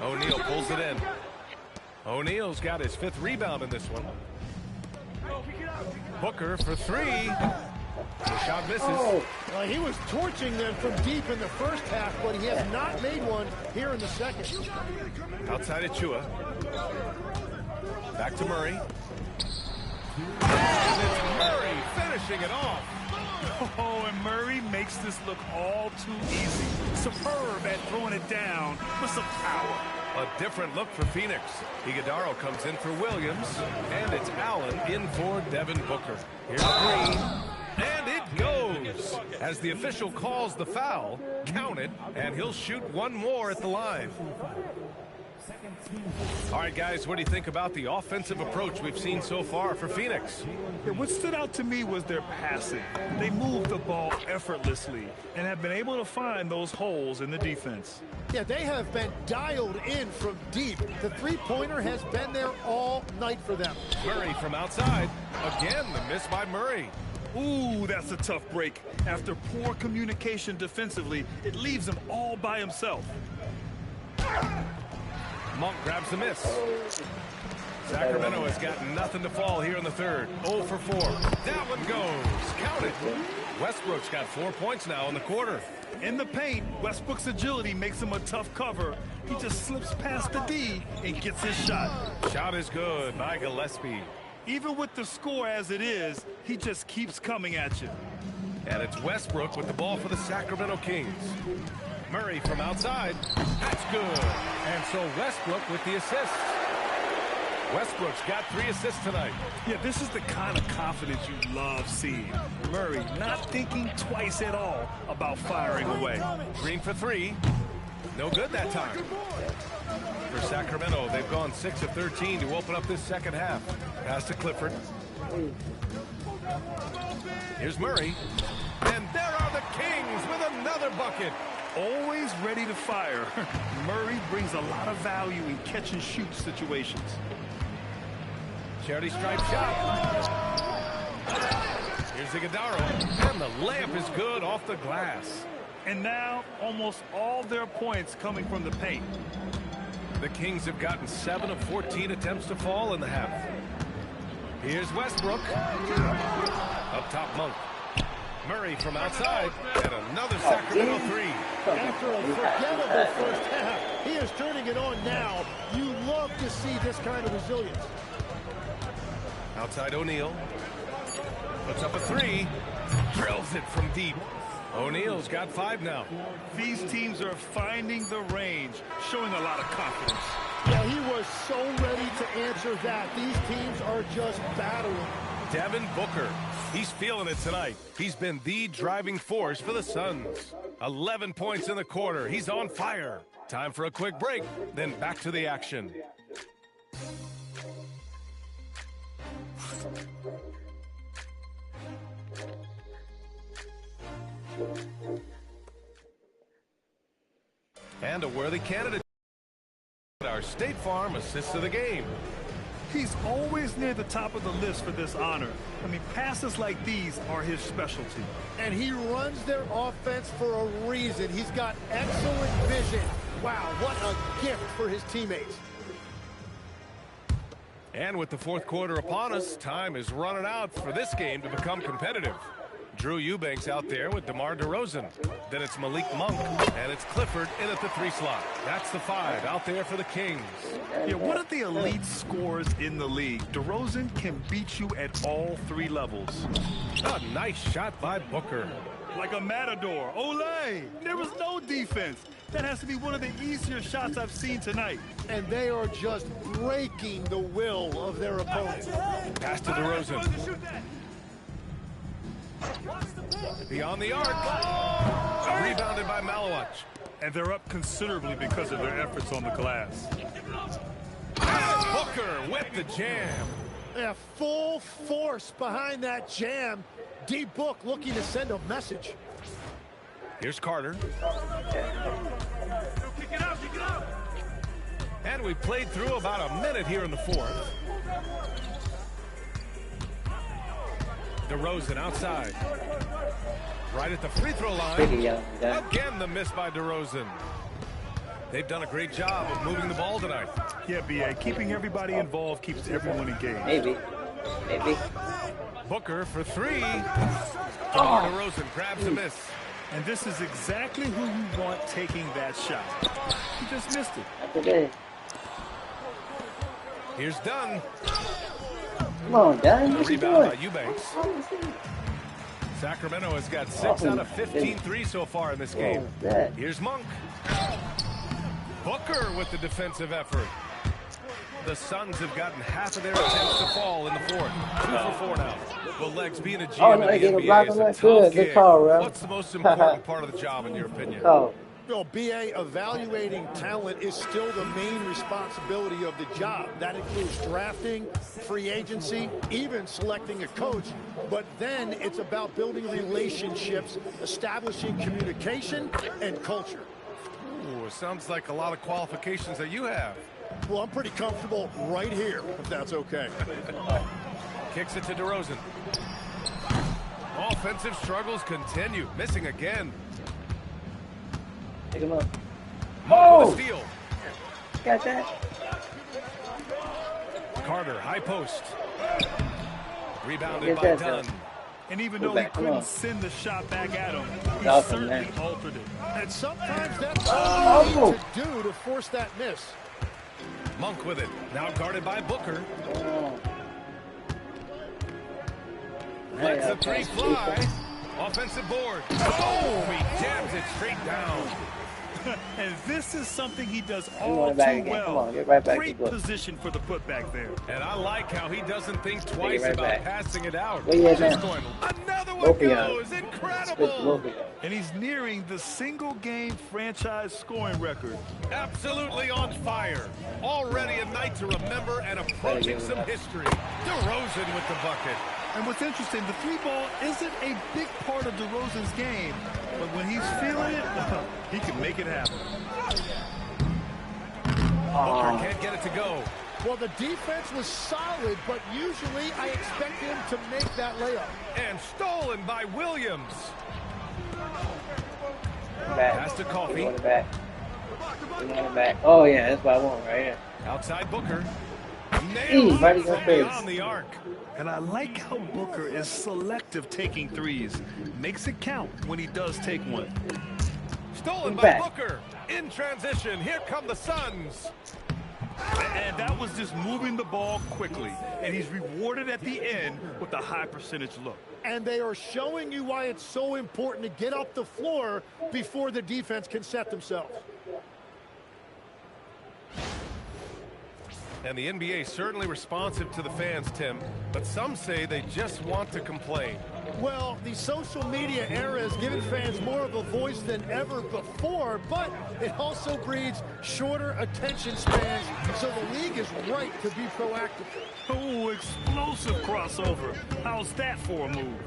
O'Neal pulls it in. O'Neal's got his 5th rebound in this one. Booker for 3. The shot misses. Well, he was torching them from deep in the first half, but he has not made one here in the second. Outside Achua. Back to Murray. And it's Murray finishing it off. Oh, and Murray makes this look all too easy. Superb at throwing it down with some power. A different look for Phoenix. Iguodaro comes in for Williams, and it's Allen in for Devin Booker. Here's Green, and it goes. As the official calls the foul, count it, and he'll shoot one more at the line. All right, guys, what do you think about the offensive approach we've seen so far for Phoenix? Yeah, what stood out to me was their passing. They moved the ball effortlessly and have been able to find those holes in the defense. Yeah, they have been dialed in from deep. The three-pointer has been there all night for them. Murray from outside. Again, the miss by Murray. Ooh, that's a tough break. After poor communication defensively, it leaves him all by himself. Monk grabs the miss. Sacramento has got nothing to fall here in the third. 0 for 4. That one goes. Count it. Westbrook's got 4 points now in the quarter. In the paint, Westbrook's agility makes him a tough cover. He just slips past the D and gets his shot. Shot is good by Gillespie. Even with the score as it is, he just keeps coming at you. And it's Westbrook with the ball for the Sacramento Kings. Murray from outside. That's good. And so Westbrook with the assist. Westbrook's got 3 assists tonight. Yeah, this is the kind of confidence you love seeing. Murray not thinking twice at all about firing away. Green for 3. No good that time. For Sacramento, they've gone 6 of 13 to open up this second half. Pass to Clifford. Here's Murray. And there are the Kings with another bucket. Always ready to fire. Murray brings a lot of value in catch-and-shoot situations. Charity stripe shot. Here's Iguodala, and the layup is good off the glass. And now almost all their points coming from the paint. The Kings have gotten 7 of 14 attempts to fall in the half. Here's Westbrook. Up top, Monk. Murray from outside, and another Sacramento three. After a forgettable first half, he is turning it on now. You love to see this kind of resilience. Outside O'Neal. Puts up a three. Drills it from deep. O'Neal's got 5 now. These teams are finding the range, showing a lot of confidence. Yeah, he was so ready to answer that. These teams are just battling. Devin Booker. He's feeling it tonight. He's been the driving force for the Suns. 11 points in the quarter. He's on fire. Time for a quick break, then back to the action. And a worthy candidate. Our State Farm assist of the game. He's always near the top of the list for this honor. I mean, passes like these are his specialty. And he runs their offense for a reason. He's got excellent vision. Wow, what a gift for his teammates. And with the fourth quarter upon us, time is running out for this game to become competitive. Drew Eubanks out there with DeMar DeRozan. Then it's Malik Monk, and it's Clifford in at the 3 slot. That's the 5 out there for the Kings. Yeah, one of the elite scorers in the league. DeRozan can beat you at all 3 levels. A nice shot by Booker. Like a matador. Olay! There was no defense. That has to be one of the easier shots I've seen tonight. And they are just breaking the will of their opponent. Pass to DeRozan. Beyond the arc. Rebounded by Malawach. And they're up considerably because of their efforts on the glass. And Booker with the jam. Yeah, full force behind that jam. D-Book looking to send a message. Here's Carter. And we played through about a minute here in the fourth. DeRozan outside. Right at the free throw line. Again, the miss by DeRozan. They've done a great job of moving the ball tonight. Yeah, B.A. Keeping everybody involved keeps everyone engaged. Maybe. Booker for 3. DeRozan grabs the miss. And this is exactly who you want taking that shot. He just missed it. Okay. Here's Dunn. Come on, Dunn. What you Rebound doing? by Eubanks. Sacramento has got 6 out of 15 threes so far in this game. Here's Monk. Booker with the defensive effort. The Suns have gotten half of their attempts to fall in the fourth. 2 for 4 now. Well, Legs, being a GM in the NBA is a tough gig. What's the most important part of the job, in your opinion? Well, BA, evaluating talent is still the main responsibility of the job. That includes drafting, free agency, even selecting a coach. But then it's about building relationships, establishing communication, and culture. Ooh, sounds like a lot of qualifications that you have. Well, I'm pretty comfortable right here, if that's okay. Kicks it to DeRozan. Offensive struggles continue. Missing again. Pick him up. Oh! With a steal. Got that. Carter, high post. Rebounded by Dunn. And even though he couldn't send the shot back at him, he certainly altered it. And sometimes that's all you need to do to force that miss. Monk with it. Now guarded by Booker. Lets the 3 fly. Offensive board. Oh, he jams it straight down. And this is something he does all too well. Great position for the putback there. And I like how he doesn't think twice about passing it out. Just going, another one goes. Incredible. And he's nearing the single-game franchise scoring record. Absolutely on fire. Already a night to remember and approaching some history. DeRozan with the bucket. And what's interesting, the 3-ball isn't a big part of DeRozan's game, but when he's feeling it, he can make it happen. Booker can't get it to go. Well, the defense was solid, but usually I expect him to make that layup. And stolen by Williams. Pass to Coffee. You want it back. Oh, yeah, that's what I want right here. Outside Booker. Right in your face. On the arc. And I like how Booker is selective taking threes. Makes it count when he does take one. Stolen by Booker. In transition, here come the Suns. And that was just moving the ball quickly. And he's rewarded at the end with a high percentage look. And they are showing you why it's so important to get up the floor before the defense can set themselves. And the NBA certainly responsive to the fans, Tim, but some say they just want to complain. Well, the social media era has given fans more of a voice than ever before, but it also breeds shorter attention spans, so the league is right to be proactive. Oh, explosive crossover. How's that for a move?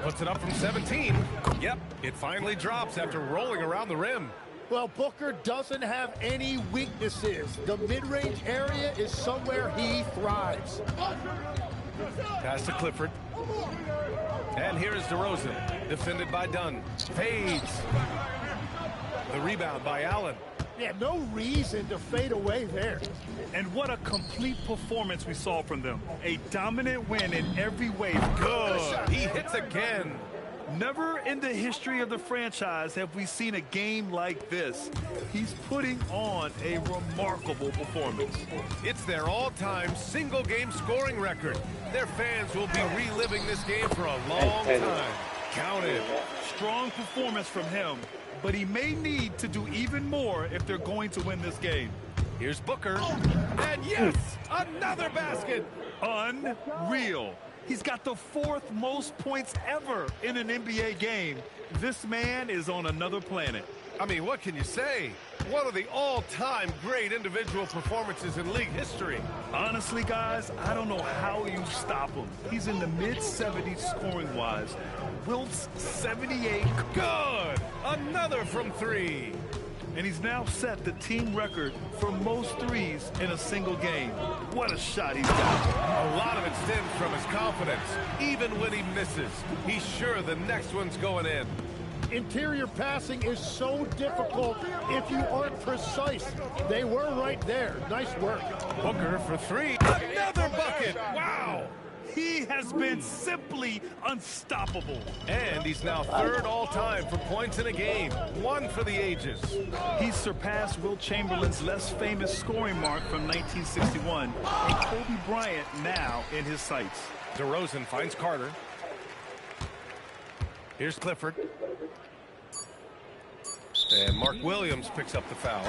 Puts it up from 17. Yep, it finally drops after rolling around the rim. Well, Booker doesn't have any weaknesses. The mid-range area is somewhere he thrives. Pass to Clifford. And here is DeRozan, defended by Dunn. Fades. The rebound by Allen. Yeah, no reason to fade away there. And what a complete performance we saw from them. A dominant win in every way. Good. He hits again. Never in the history of the franchise have we seen a game like this. He's putting on a remarkable performance. It's their all-time single-game scoring record. Their fans will be reliving this game for a long time. Counted. Strong performance from him, but he may need to do even more if they're going to win this game. Here's Booker. And yes, another basket. Unreal. He's got the 4th most points ever in an NBA game. This man is on another planet. I mean, what can you say? One of the all-time great individual performances in league history. Honestly, guys, I don't know how you stop him. He's in the mid-70s scoring-wise. Wilt's 78. Good! Another from 3. And he's now set the team record for most threes in a single game. What a shot he's got. A lot of it stems from his confidence. Even when he misses, he's sure the next one's going in. Interior passing is so difficult if you aren't precise. They were right there. Nice work. Booker for 3. Another bucket. Wow. He has been simply unstoppable. And he's now 3rd all-time for points in a game. 1 for the ages. He's surpassed Wilt Chamberlain's less famous scoring mark from 1961. And Kobe Bryant now in his sights. DeRozan finds Carter. Here's Clifford. And Mark Williams picks up the foul.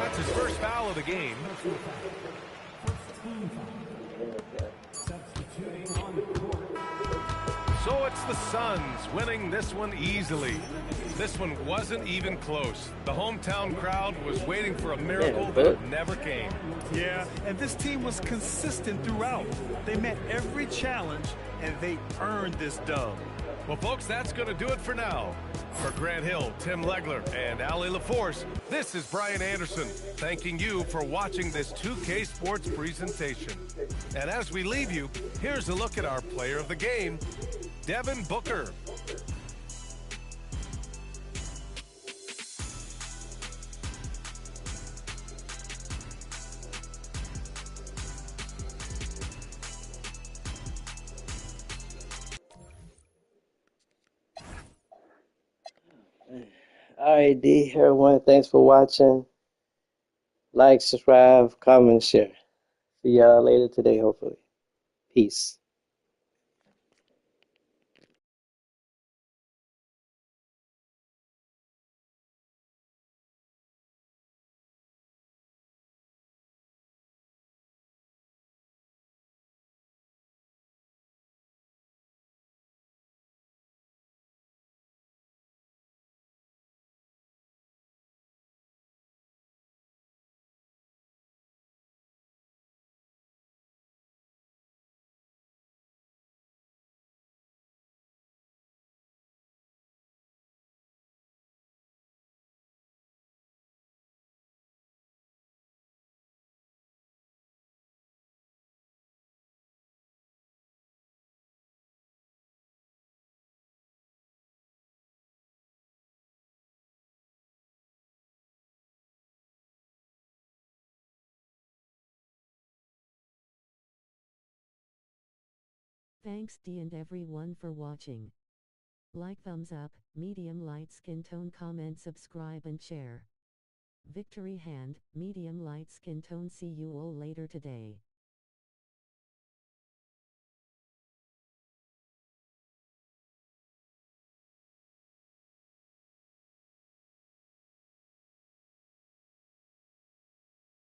That's his first foul of the game. So it's the Suns winning this one easily. This one wasn't even close. The hometown crowd was waiting for a miracle that never came. Yeah, and this team was consistent throughout. They met every challenge, and they earned this dub. Well, folks, that's going to do it for now. For Grant Hill, Tim Legler, and Allie LaForce, this is Brian Anderson, thanking you for watching this 2K Sports presentation. And as we leave you, here's a look at our player of the game, Devin Booker. All right, D, everyone, thanks for watching. Like, subscribe, comment, share. See y'all later today, hopefully. Peace. Thanks D and everyone for watching. Like, thumbs up, medium light skin tone, comment, subscribe and share. Victory hand, medium light skin tone. See you all later today.